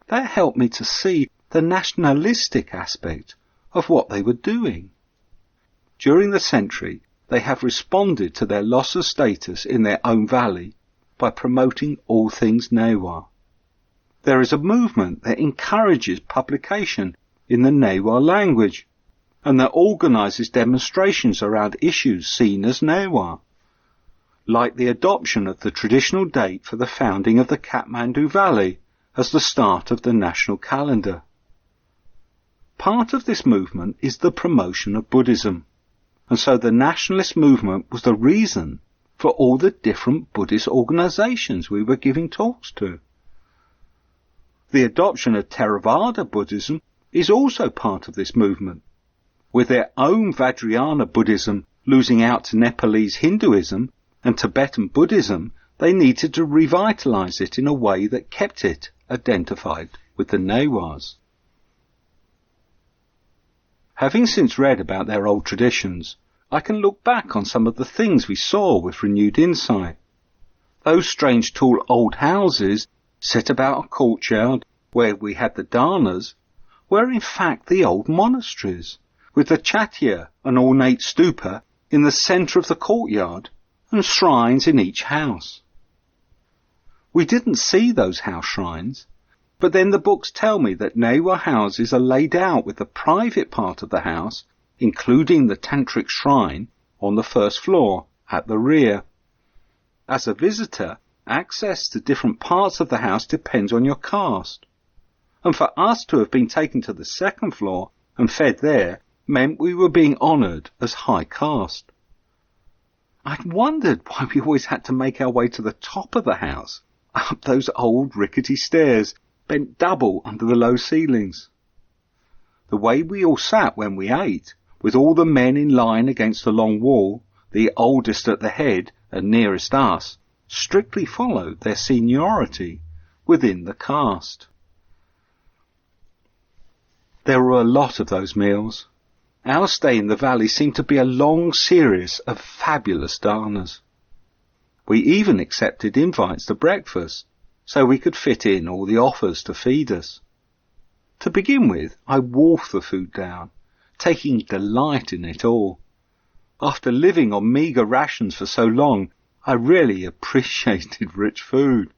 That helped me to see the nationalistic aspect of what they were doing. During the century, they have responded to their loss of status in their own valley by promoting all things Newar. There is a movement that encourages publication in the Newar language, and that organises demonstrations around issues seen as Newar, like the adoption of the traditional date for the founding of the Kathmandu Valley as the start of the national calendar. Part of this movement is the promotion of Buddhism, and so the nationalist movement was the reason for all the different Buddhist organisations we were giving talks to. The adoption of Theravada Buddhism is also part of this movement. With their own Vajrayana Buddhism losing out to Nepalese Hinduism and Tibetan Buddhism, they needed to revitalise it in a way that kept it identified with the Newars. Having since read about their old traditions, I can look back on some of the things we saw with renewed insight. Those strange tall old houses set about a courtyard where we had the dharnas were in fact the old monasteries, with the chatya, an ornate stupa, in the centre of the courtyard, and shrines in each house. We didn't see those house shrines, but then the books tell me that Newar houses are laid out with the private part of the house, including the tantric shrine, on the first floor, at the rear. As a visitor, access to different parts of the house depends on your caste, and for us to have been taken to the second floor and fed there meant we were being honoured as high caste. I'd wondered why we always had to make our way to the top of the house, up those old rickety stairs, bent double under the low ceilings. The way we all sat when we ate, with all the men in line against the long wall, the oldest at the head and nearest us, strictly followed their seniority within the caste. There were a lot of those meals. Our stay in the valley seemed to be a long series of fabulous dharnas. We even accepted invites to breakfast, so we could fit in all the offers to feed us. To begin with, I wolfed the food down, taking delight in it all. After living on meagre rations for so long, I really appreciated rich food.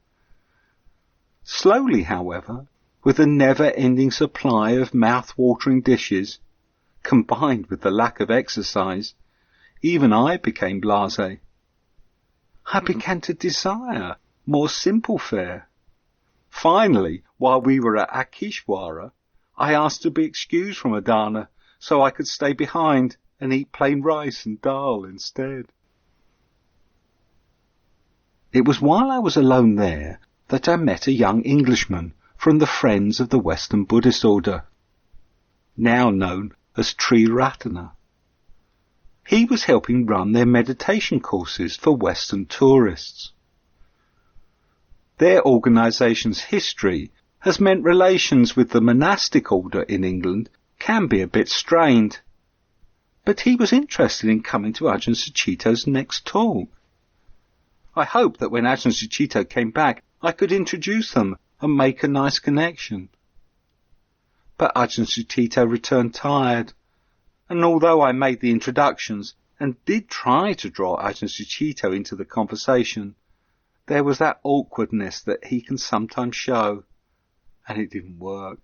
Slowly, however, with the never-ending supply of mouth-watering dishes, combined with the lack of exercise, even I became blasé. I began to desire more simple fare. Finally, while we were at Akishwara, I asked to be excused from a dharna so I could stay behind and eat plain rice and dal instead. It was while I was alone there that I met a young Englishman from the Friends of the Western Buddhist Order, now known as Triratana. He was helping run their meditation courses for Western tourists. Their organisation's history has meant relations with the monastic order in England can be a bit strained, but he was interested in coming to Ajahn Sucitto's next talk. I hoped that when Ajahn Sucitto came back, I could introduce them and make a nice connection. But Ajahn Sucitto returned tired, and although I made the introductions and did try to draw Ajahn Sucitto into the conversation, there was that awkwardness that he can sometimes show, and it didn't work.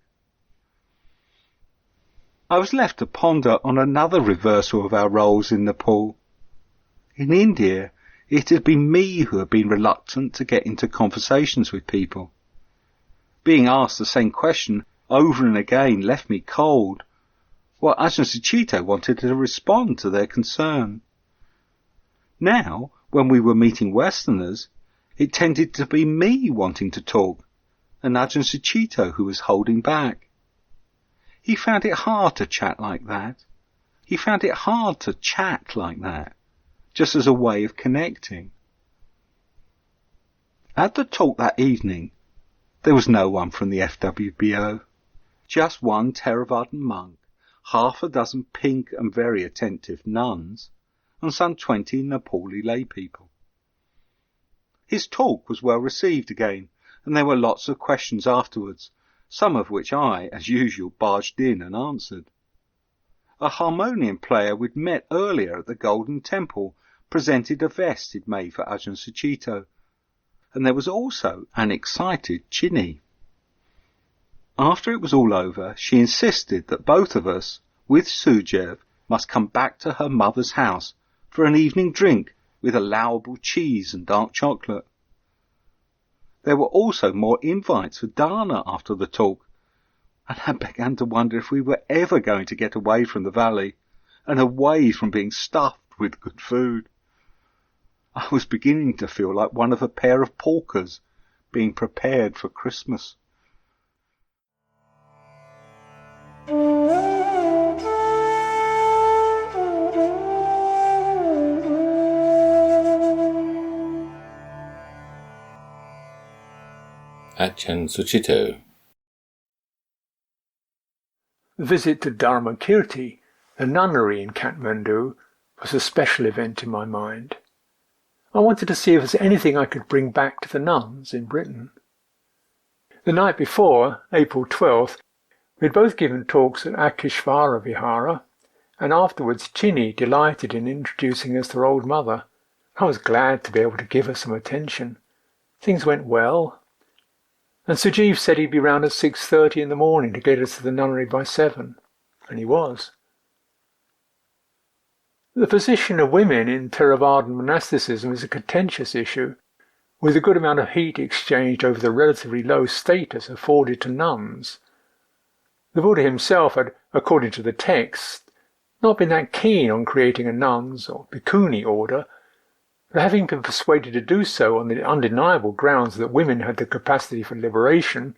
I was left to ponder on another reversal of our roles in Nepal. In India, it had been me who had been reluctant to get into conversations with people. Being asked the same question over and again left me cold, while Ajahn Sucitto wanted to respond to their concern. Now, when we were meeting Westerners, it tended to be me wanting to talk, and Ajahn Sucitto who was holding back. He found it hard to chat like that. just as a way of connecting. At the talk that evening, there was no one from the FWBO, just one Theravadan monk, half a dozen pink and very attentive nuns, and some 20 Nepali laypeople. His talk was well received again, and there were lots of questions afterwards, some of which I, as usual, barged in and answered. A harmonium player we'd met earlier at the Golden Temple presented a vest he'd made for Ajahn Sucitto, and there was also an excited Chinny. After it was all over, she insisted that both of us, with Sujev, must come back to her mother's house for an evening drink with allowable cheese and dark chocolate. There were also more invites for Dana after the talk, and I began to wonder if we were ever going to get away from the valley, and away from being stuffed with good food. I was beginning to feel like one of a pair of porkers being prepared for Christmas. Ajahn Sucitto. The visit to Dharmakirti, the nunnery in Kathmandu, was a special event in my mind. I wanted to see if there was anything I could bring back to the nuns in Britain. The night before, April 12th, we had both given talks at Akishvara Vihara, and afterwards Chinny delighted in introducing us to her old mother. I was glad to be able to give her some attention. Things went well, and Sujeev said he'd be round at 6:30 in the morning to get us to the nunnery by 7, and he was. The position of women in Theravadan monasticism is a contentious issue, with a good amount of heat exchanged over the relatively low status afforded to nuns. The Buddha himself had, according to the text, not been that keen on creating a nuns or bhikkhuni order, but having been persuaded to do so on the undeniable grounds that women had the capacity for liberation,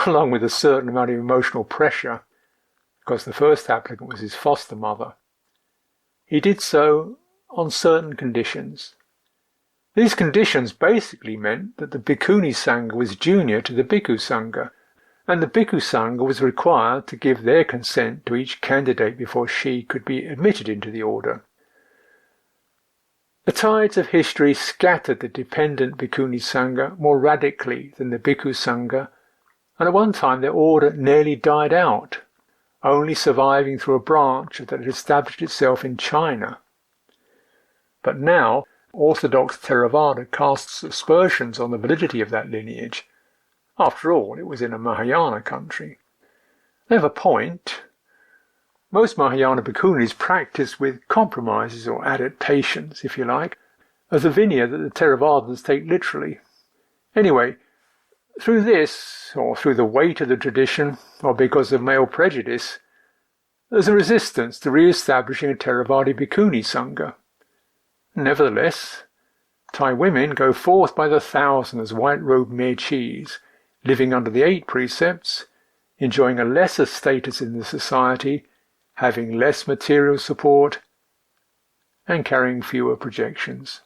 along with a certain amount of emotional pressure, because the first applicant was his foster mother. He did so on certain conditions. These conditions basically meant that the Bhikkhuni Sangha was junior to the Bhikkhu Sangha, and the Bhikkhu Sangha was required to give their consent to each candidate before she could be admitted into the order. The tides of history scattered the dependent Bhikkhuni Sangha more radically than the Bhikkhu Sangha, and at one time their order nearly died out, only surviving through a branch that had established itself in China. But now, Orthodox Theravada casts aspersions on the validity of that lineage. After all, it was in a Mahayana country. They have a point. Most Mahayana bhikkhunis practice with compromises or adaptations, if you like, of the Vinaya that the Theravadins take literally. Anyway, through this, or through the weight of the tradition, or because of male prejudice, there's a resistance to re-establishing a Theravada Bhikkhuni Sangha. Nevertheless, Thai women go forth by the thousand as white-robed mechis, living under the 8 precepts, enjoying a lesser status in the society, having less material support, and carrying fewer projections.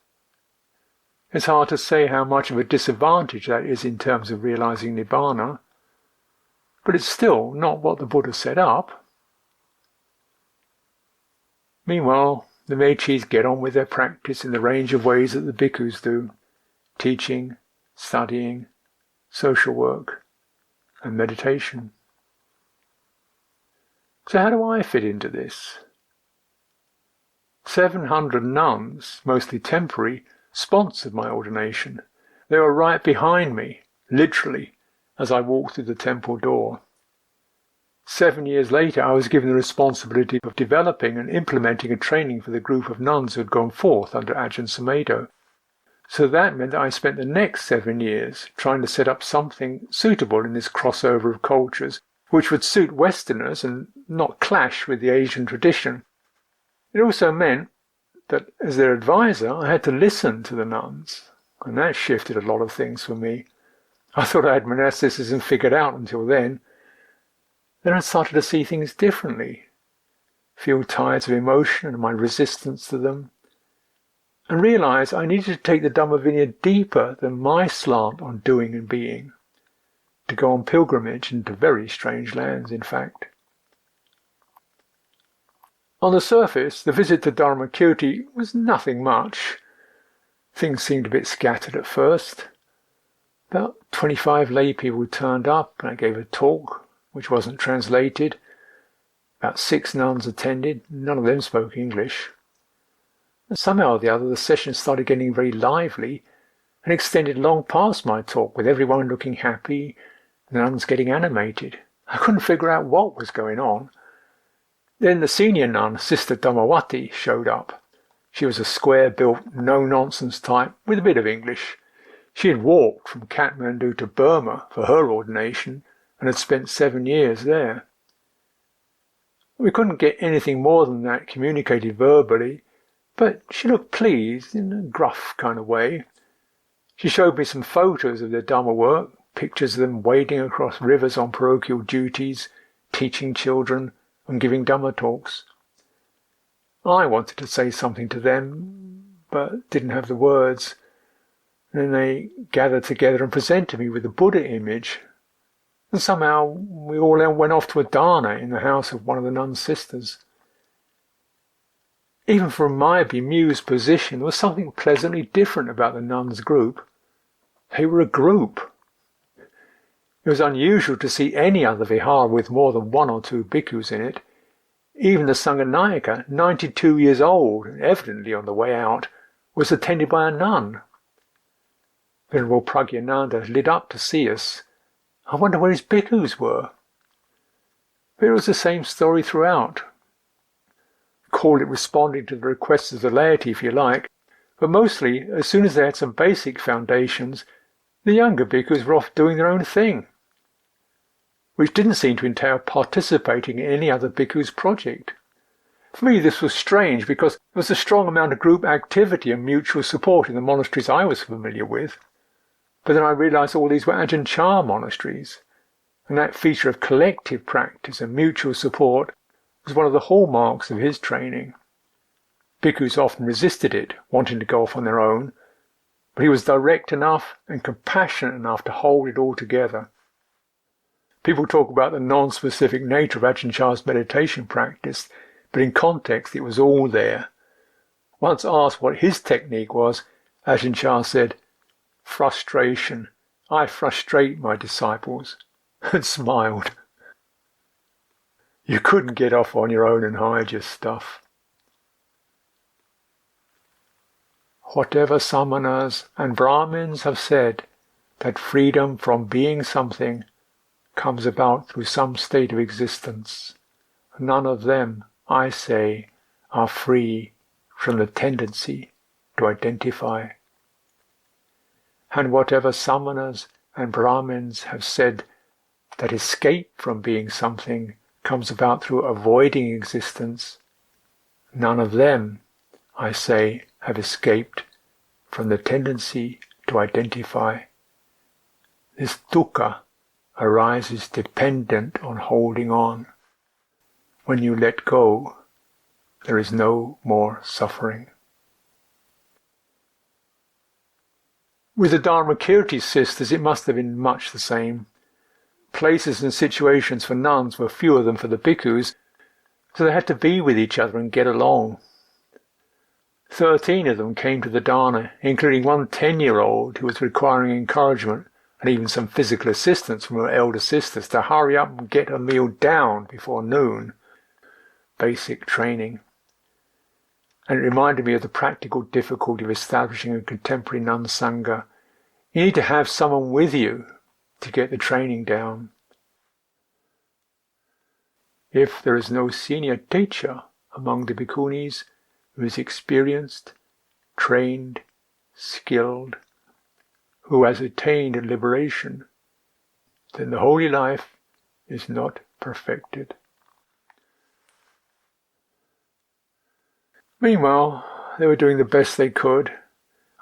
It's hard to say how much of a disadvantage that is in terms of realizing Nibbana, but it's still not what the Buddha set up. Meanwhile, the mechis get on with their practice in the range of ways that the bhikkhus do: teaching, studying, social work, and meditation. So how do I fit into this? 700 nuns, mostly temporary, sponsored my ordination. They were right behind me, literally, as I walked through the temple door. 7 years later, I was given the responsibility of developing and implementing a training for the group of nuns who had gone forth under Ajahn Sumedho. So that meant that I spent the next 7 years trying to set up something suitable in this crossover of cultures, which would suit Westerners and not clash with the Asian tradition. It also meant that as their advisor, I had to listen to the nuns, and that shifted a lot of things for me. I thought I had monasticism figured out until then. Then I started to see things differently, feel tides of emotion and my resistance to them, and realised I needed to take the Dhamma Vinaya deeper than my slant on doing and being, to go on pilgrimage into very strange lands, in fact. On the surface, the visit to Dharmakirti was nothing much. Things seemed a bit scattered at first. About 25 lay people turned up, and I gave a talk, which wasn't translated. About 6 nuns attended, none of them spoke English. And somehow or the other, the session started getting very lively and extended long past my talk, with everyone looking happy, the nuns getting animated. I couldn't figure out what was going on. Then the senior nun, Sister Dhammawati, showed up. She was a square-built, no-nonsense type with a bit of English. She had walked from Kathmandu to Burma for her ordination and had spent 7 years there. We couldn't get anything more than that communicated verbally, but she looked pleased in a gruff kind of way. She showed me some photos of their Dhamma work, pictures of them wading across rivers on parochial duties, teaching children, and giving Dhamma talks. I wanted to say something to them, but didn't have the words. And then they gathered together and presented me with the Buddha image. And somehow we all went off to a dana in the house of one of the nun's sisters. Even from my bemused position, there was something pleasantly different about the nuns' group. They were a group. It was unusual to see any other vihara with more than 1 or 2 bhikkhus in it. Even the Sanghanayaka, 92 years old, and evidently on the way out, was attended by a nun. Venerable Pragyananda lit up to see us. I wonder where his bhikkhus were. But it was the same story throughout. Call it responding to the requests of the laity, if you like, but mostly, as soon as they had some basic foundations, the younger bhikkhus were off doing their own thing, which didn't seem to entail participating in any other bhikkhu's project. For me this was strange because there was a strong amount of group activity and mutual support in the monasteries I was familiar with. But then I realised all these were Ajahn Chah monasteries, and that feature of collective practice and mutual support was one of the hallmarks of his training. Bhikkhus often resisted it, wanting to go off on their own, but he was direct enough and compassionate enough to hold it all together. People talk about the non-specific nature of Ajahn Chah's meditation practice, but in context it was all there. Once asked what his technique was, Ajahn Chah said, "Frustration. I frustrate my disciples," and smiled. You couldn't get off on your own and hide your stuff. Whatever samanas and Brahmins have said, that freedom from being something comes about through some state of existence, none of them, I say, are free from the tendency to identify. And whatever samanas and Brahmins have said that escape from being something comes about through avoiding existence, none of them, I say, have escaped from the tendency to identify. This dukkha arises dependent on holding on. When you let go, there is no more suffering. With the Dharmakirti sisters, it must have been much the same. Places and situations for nuns were fewer than for the bhikkhus, so they had to be with each other and get along. 13 of them came to the dana, including one 10-year-old who was requiring encouragement and even some physical assistance from her elder sisters to hurry up and get her meal down before noon. Basic training. And it reminded me of the practical difficulty of establishing a contemporary nun sangha. You need to have someone with you to get the training down. If there is no senior teacher among the bhikkhunis who is experienced, trained, skilled, who has attained liberation, then the holy life is not perfected. Meanwhile, they were doing the best they could,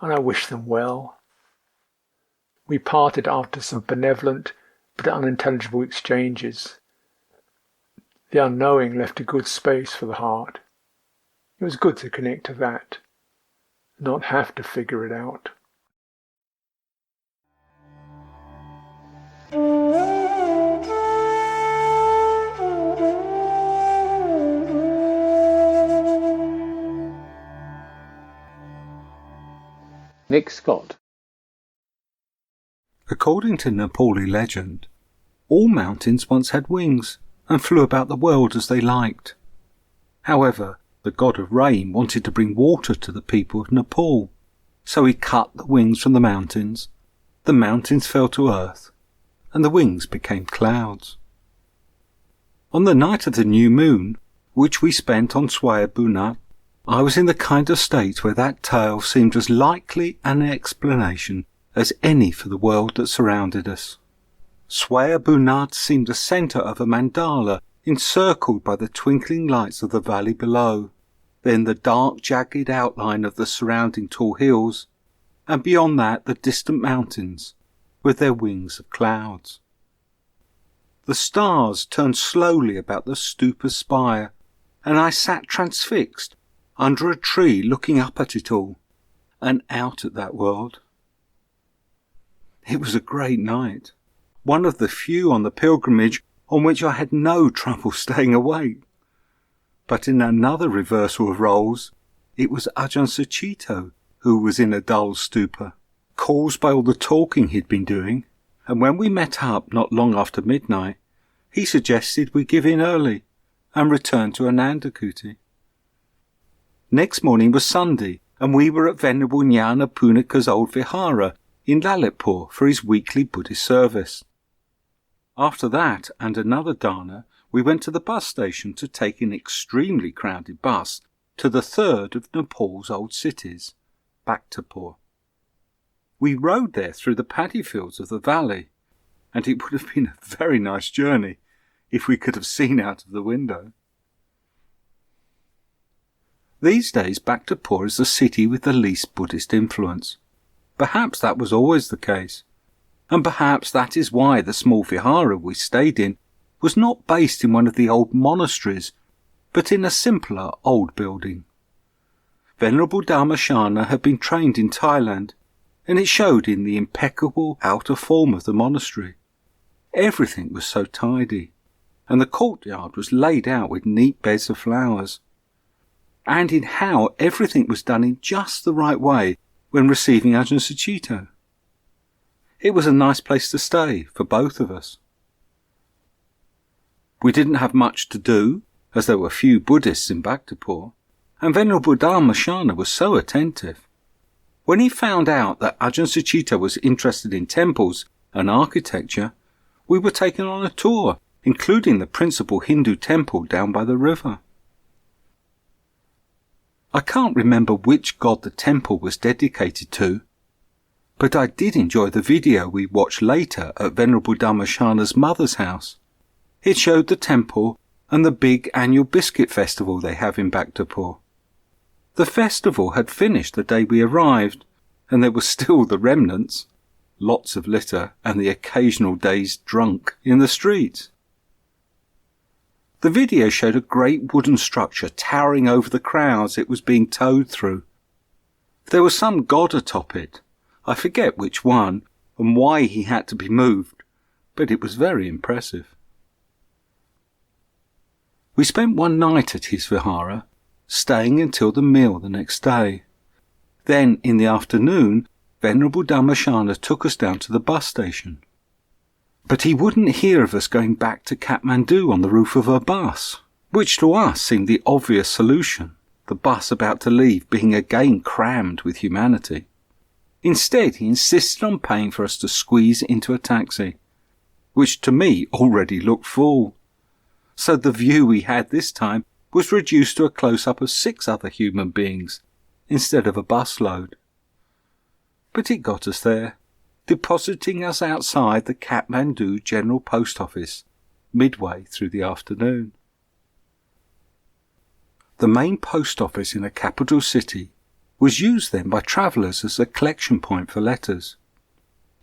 and I wished them well. We parted after some benevolent but unintelligible exchanges. The unknowing left a good space for the heart. It was good to connect to that. not have to figure it out. Nick Scott. According to Nepali legend, all mountains once had wings and flew about the world as they liked. However, the god of rain wanted to bring water to the people of Nepal, so he cut the wings from the mountains fell to earth, and the wings became clouds. On the night of the new moon, which we spent on Swayambhunath, I was in the kind of state where that tale seemed as likely an explanation as any for the world that surrounded us. Swayambhunath seemed the centre of a mandala encircled by the twinkling lights of the valley below, then the dark jagged outline of the surrounding tall hills, and beyond that the distant mountains with their wings of clouds. The stars turned slowly about the stupa's spire, and I sat transfixed under a tree looking up at it all, and out at that world. It was a great night, one of the few on the pilgrimage on which I had no trouble staying awake. But in another reversal of roles, it was Ajahn Sucitto who was in a dull stupor, caused by all the talking he'd been doing, and when we met up not long after midnight, he suggested we give in early and return to Anandakuti. Next morning was Sunday, and we were at Venerable Jnana Punika's old vihara in Lalitpur for his weekly Buddhist service. After that and another dana, we went to the bus station to take an extremely crowded bus to the third of Nepal's old cities, Bhaktapur. We rode there through the paddy fields of the valley, and it would have been a very nice journey if we could have seen out of the window. These days Bhaktapur is the city with the least Buddhist influence. Perhaps that was always the case, and perhaps that is why the small vihara we stayed in was not based in one of the old monasteries, but in a simpler old building. Venerable Dharmashana had been trained in Thailand, and it showed in the impeccable outer form of the monastery. Everything was so tidy, and the courtyard was laid out with neat beds of flowers, and in how everything was done in just the right way when receiving Ajahn Sucitto. It was a nice place to stay for both of us. We didn't have much to do, as there were few Buddhists in Bhaktapur, and Venerable Dharmashana was so attentive. When he found out that Ajahn Sucitto was interested in temples and architecture, we were taken on a tour, including the principal Hindu temple down by the river. I can't remember which god the temple was dedicated to, but I did enjoy the video we watched later at Venerable Dharmashana's mother's house. It showed the temple and the big annual biscuit festival they have in Bhaktapur. The festival had finished the day we arrived, and there were still the remnants, lots of litter and the occasional dazed drunk in the streets. The video showed a great wooden structure towering over the crowds it was being towed through. There was some god atop it. I forget which one and why he had to be moved, but it was very impressive. We spent one night at his vihara, staying until the meal the next day. Then, in the afternoon, Venerable Dharmashana took us down to the bus station. But he wouldn't hear of us going back to Kathmandu on the roof of a bus, which to us seemed the obvious solution, the bus about to leave being again crammed with humanity. Instead, he insisted on paying for us to squeeze into a taxi, which to me already looked full. So the view we had this time was reduced to a close-up of 6 other human beings, instead of a busload. But it got us there, depositing us outside the Kathmandu General Post Office, midway through the afternoon. The main post office in a capital city was used then by travellers as a collection point for letters.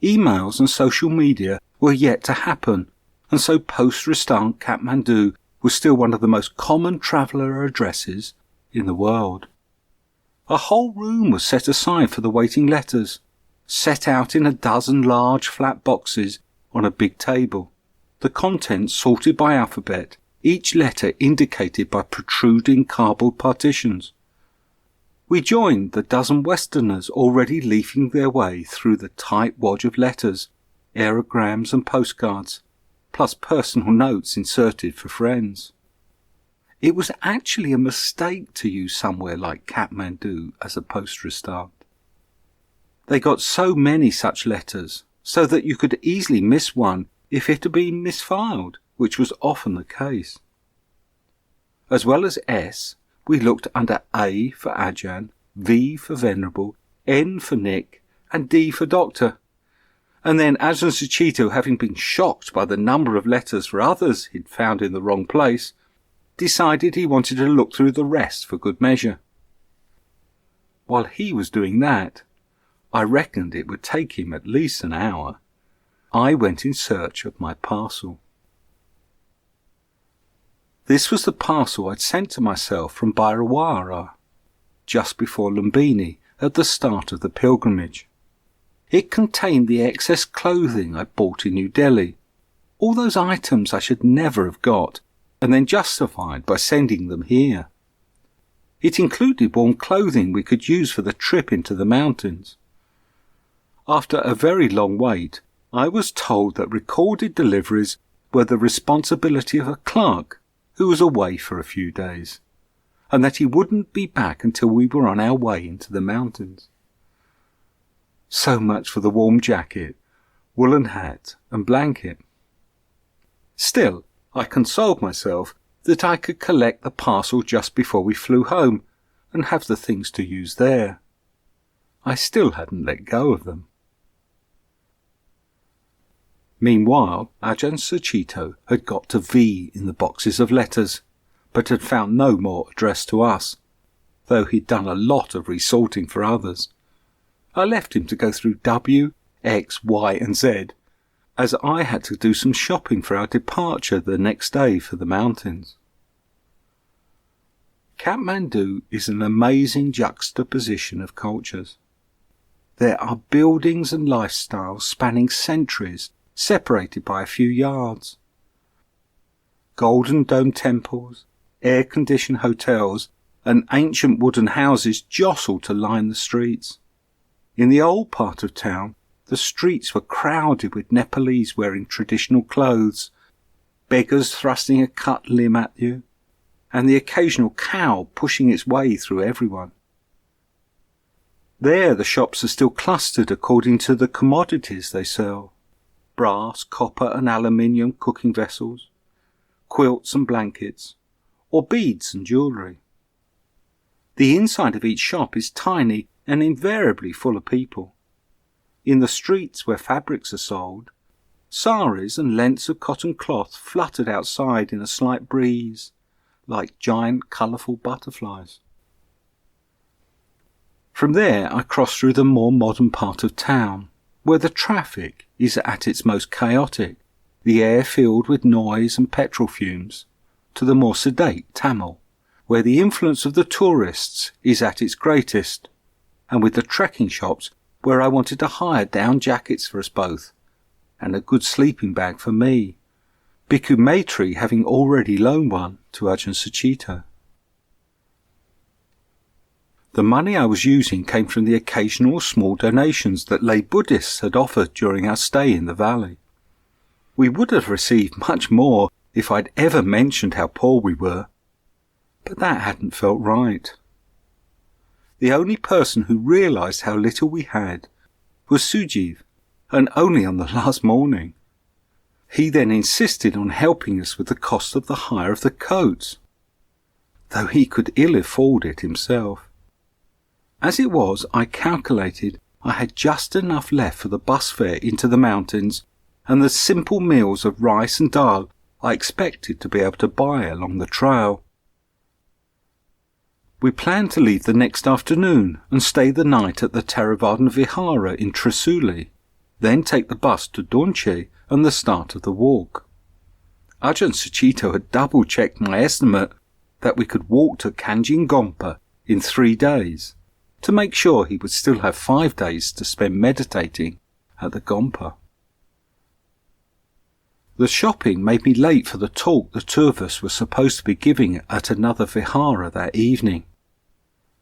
Emails and social media were yet to happen, and so Poste Restante Kathmandu was still one of the most common traveller addresses in the world. A whole room was set aside for the waiting letters, set out in a dozen large flat boxes on a big table, the contents sorted by alphabet, each letter indicated by protruding cardboard partitions. We joined the dozen Westerners already leafing their way through the tight wodge of letters, aerograms and postcards, plus personal notes inserted for friends. It was actually a mistake to use somewhere like Kathmandu as a post restart. They got so many such letters, so that you could easily miss one if it had been misfiled, which was often the case. As well as S, we looked under A for Ajahn, V for Venerable, N for Nick, and D for Doctor. And then Ajahn Sucitto, having been shocked by the number of letters for others he'd found in the wrong place, decided he wanted to look through the rest for good measure. While he was doing that, I reckoned it would take him at least an hour. I went in search of my parcel. This was the parcel I'd sent to myself from Bairawara, just before Lumbini at the start of the pilgrimage. It contained the excess clothing I'd bought in New Delhi, all those items I should never have got, and then justified by sending them here. It included warm clothing we could use for the trip into the mountains. After a very long wait, I was told that recorded deliveries were the responsibility of a clerk who was away for a few days, and that he wouldn't be back until we were on our way into the mountains. So much for the warm jacket, woolen hat and blanket. Still, I consoled myself that I could collect the parcel just before we flew home and have the things to use there. I still hadn't let go of them. Meanwhile, Ajahn Sucitto had got to V in the boxes of letters, but had found no more addressed to us, though he'd done a lot of resorting for others. I left him to go through W, X, Y and Z, as I had to do some shopping for our departure the next day for the mountains. Kathmandu is an amazing juxtaposition of cultures. There are buildings and lifestyles spanning centuries, separated by a few yards. Golden dome temples, air-conditioned hotels, and ancient wooden houses jostle to line the streets. In the old part of town, the streets were crowded with Nepalese wearing traditional clothes, beggars thrusting a cut limb at you, and the occasional cow pushing its way through everyone. There the shops are still clustered according to the commodities they sell: brass, copper and aluminium cooking vessels, quilts and blankets, or beads and jewellery. The inside of each shop is tiny and invariably full of people. In the streets where fabrics are sold, saris and lengths of cotton cloth fluttered outside in a slight breeze, like giant colourful butterflies. From there I crossed through the more modern part of town, where the traffic is at its most chaotic, the air filled with noise and petrol fumes, to the more sedate Tamil, where the influence of the tourists is at its greatest, and with the trekking shops where I wanted to hire down jackets for us both, and a good sleeping bag for me, Bhikkhu Maitri having already loaned one to Ajahn Sucitto. The money I was using came from the occasional small donations that lay Buddhists had offered during our stay in the valley. We would have received much more if I'd ever mentioned how poor we were, but that hadn't felt right. The only person who realised how little we had was Sujeev, and only on the last morning. He then insisted on helping us with the cost of the hire of the coats, though he could ill afford it himself. As it was, I calculated I had just enough left for the bus fare into the mountains and the simple meals of rice and dal I expected to be able to buy along the trail. We planned to leave the next afternoon and stay the night at the Theravada Vihara in Trisuli, then take the bus to Donche and the start of the walk. Ajahn Sucitto had double-checked my estimate that we could walk to Kanjin Gompa in 3 days, to make sure he would still have 5 days to spend meditating at the Gompa. The shopping made me late for the talk the two of us were supposed to be giving at another vihara that evening.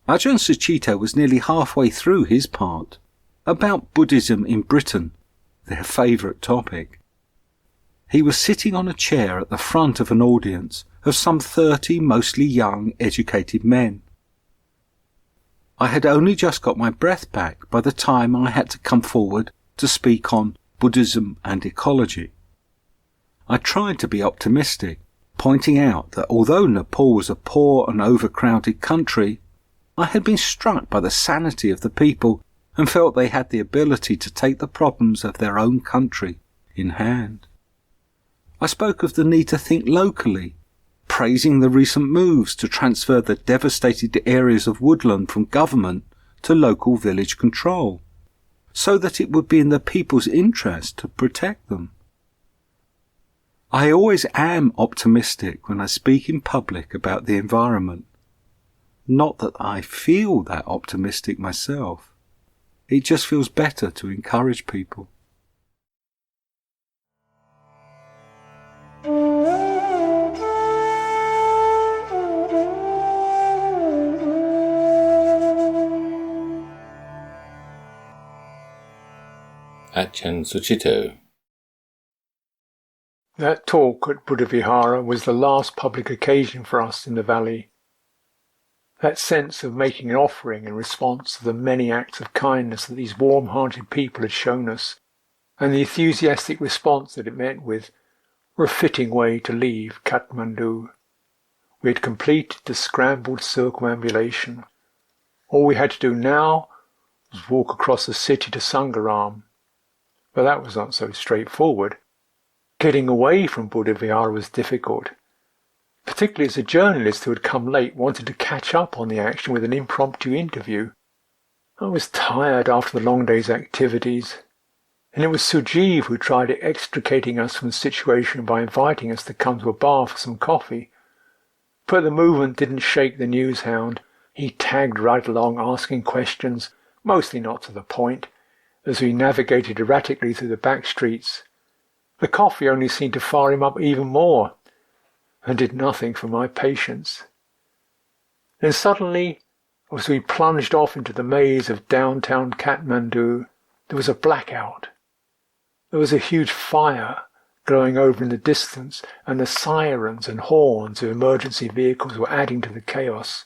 Ajahn Sucitto was nearly halfway through his part, about Buddhism in Britain, their favourite topic. He was sitting on a chair at the front of an audience of some 30 mostly young, educated men. I had only just got my breath back by the time I had to come forward to speak on Buddhism and ecology. I tried to be optimistic, pointing out that although Nepal was a poor and overcrowded country, I had been struck by the sanity of the people and felt they had the ability to take the problems of their own country in hand. I spoke of the need to think locally, praising the recent moves to transfer the devastated areas of woodland from government to local village control, so that it would be in the people's interest to protect them. I always am optimistic when I speak in public about the environment. Not that I feel that optimistic myself. It just feels better to encourage people. Ajahn Sucitto. That talk at Buddha Vihara was the last public occasion for us in the valley. That sense of making an offering in response to the many acts of kindness that these warm-hearted people had shown us, and the enthusiastic response that it met with, were a fitting way to leave Kathmandu. We had completed the scrambled circumambulation. All we had to do now was walk across the city to Sangaram. But that was not so straightforward. Getting away from Buddha Vihara was difficult, particularly as a journalist who had come late wanted to catch up on the action with an impromptu interview. I was tired after the long day's activities, and it was Sujeev who tried extricating us from the situation by inviting us to come to a bar for some coffee. But the movement didn't shake the news hound. He tagged right along, asking questions, mostly not to the point, as we navigated erratically through the back streets. The coffee only seemed to fire him up even more, and did nothing for my patience. Then suddenly, as we plunged off into the maze of downtown Kathmandu, there was a blackout. There was a huge fire glowing over in the distance, and the sirens and horns of emergency vehicles were adding to the chaos.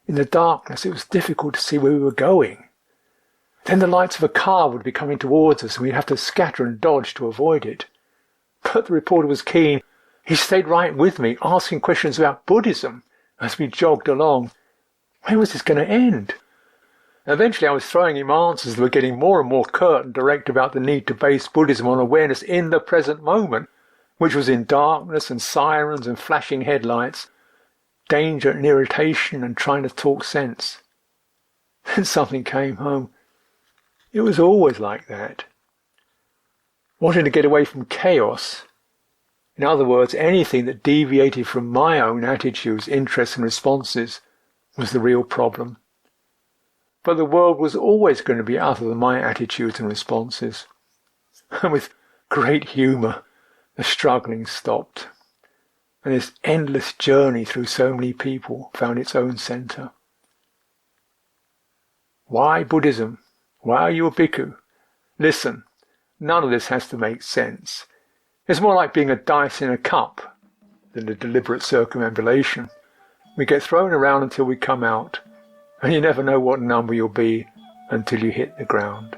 In the darkness, it was difficult to see where we were going. Then the lights of a car would be coming towards us, and we'd have to scatter and dodge to avoid it. But the reporter was keen. He stayed right with me, asking questions about Buddhism as we jogged along. When was this going to end? Eventually I was throwing him answers that were getting more and more curt and direct about the need to base Buddhism on awareness in the present moment, which was in darkness and sirens and flashing headlights, danger and irritation and trying to talk sense. Then something came home. It was always like that. Wanting to get away from chaos, in other words, anything that deviated from my own attitudes, interests and responses, was the real problem. But the world was always going to be other than my attitudes and responses. And with great humour, the struggling stopped, and this endless journey through so many people found its own centre. Why Buddhism? Why are you a bhikkhu? Listen, none of this has to make sense. It's more like being a dice in a cup than a deliberate circumambulation. We get thrown around until we come out, and you never know what number you'll be until you hit the ground.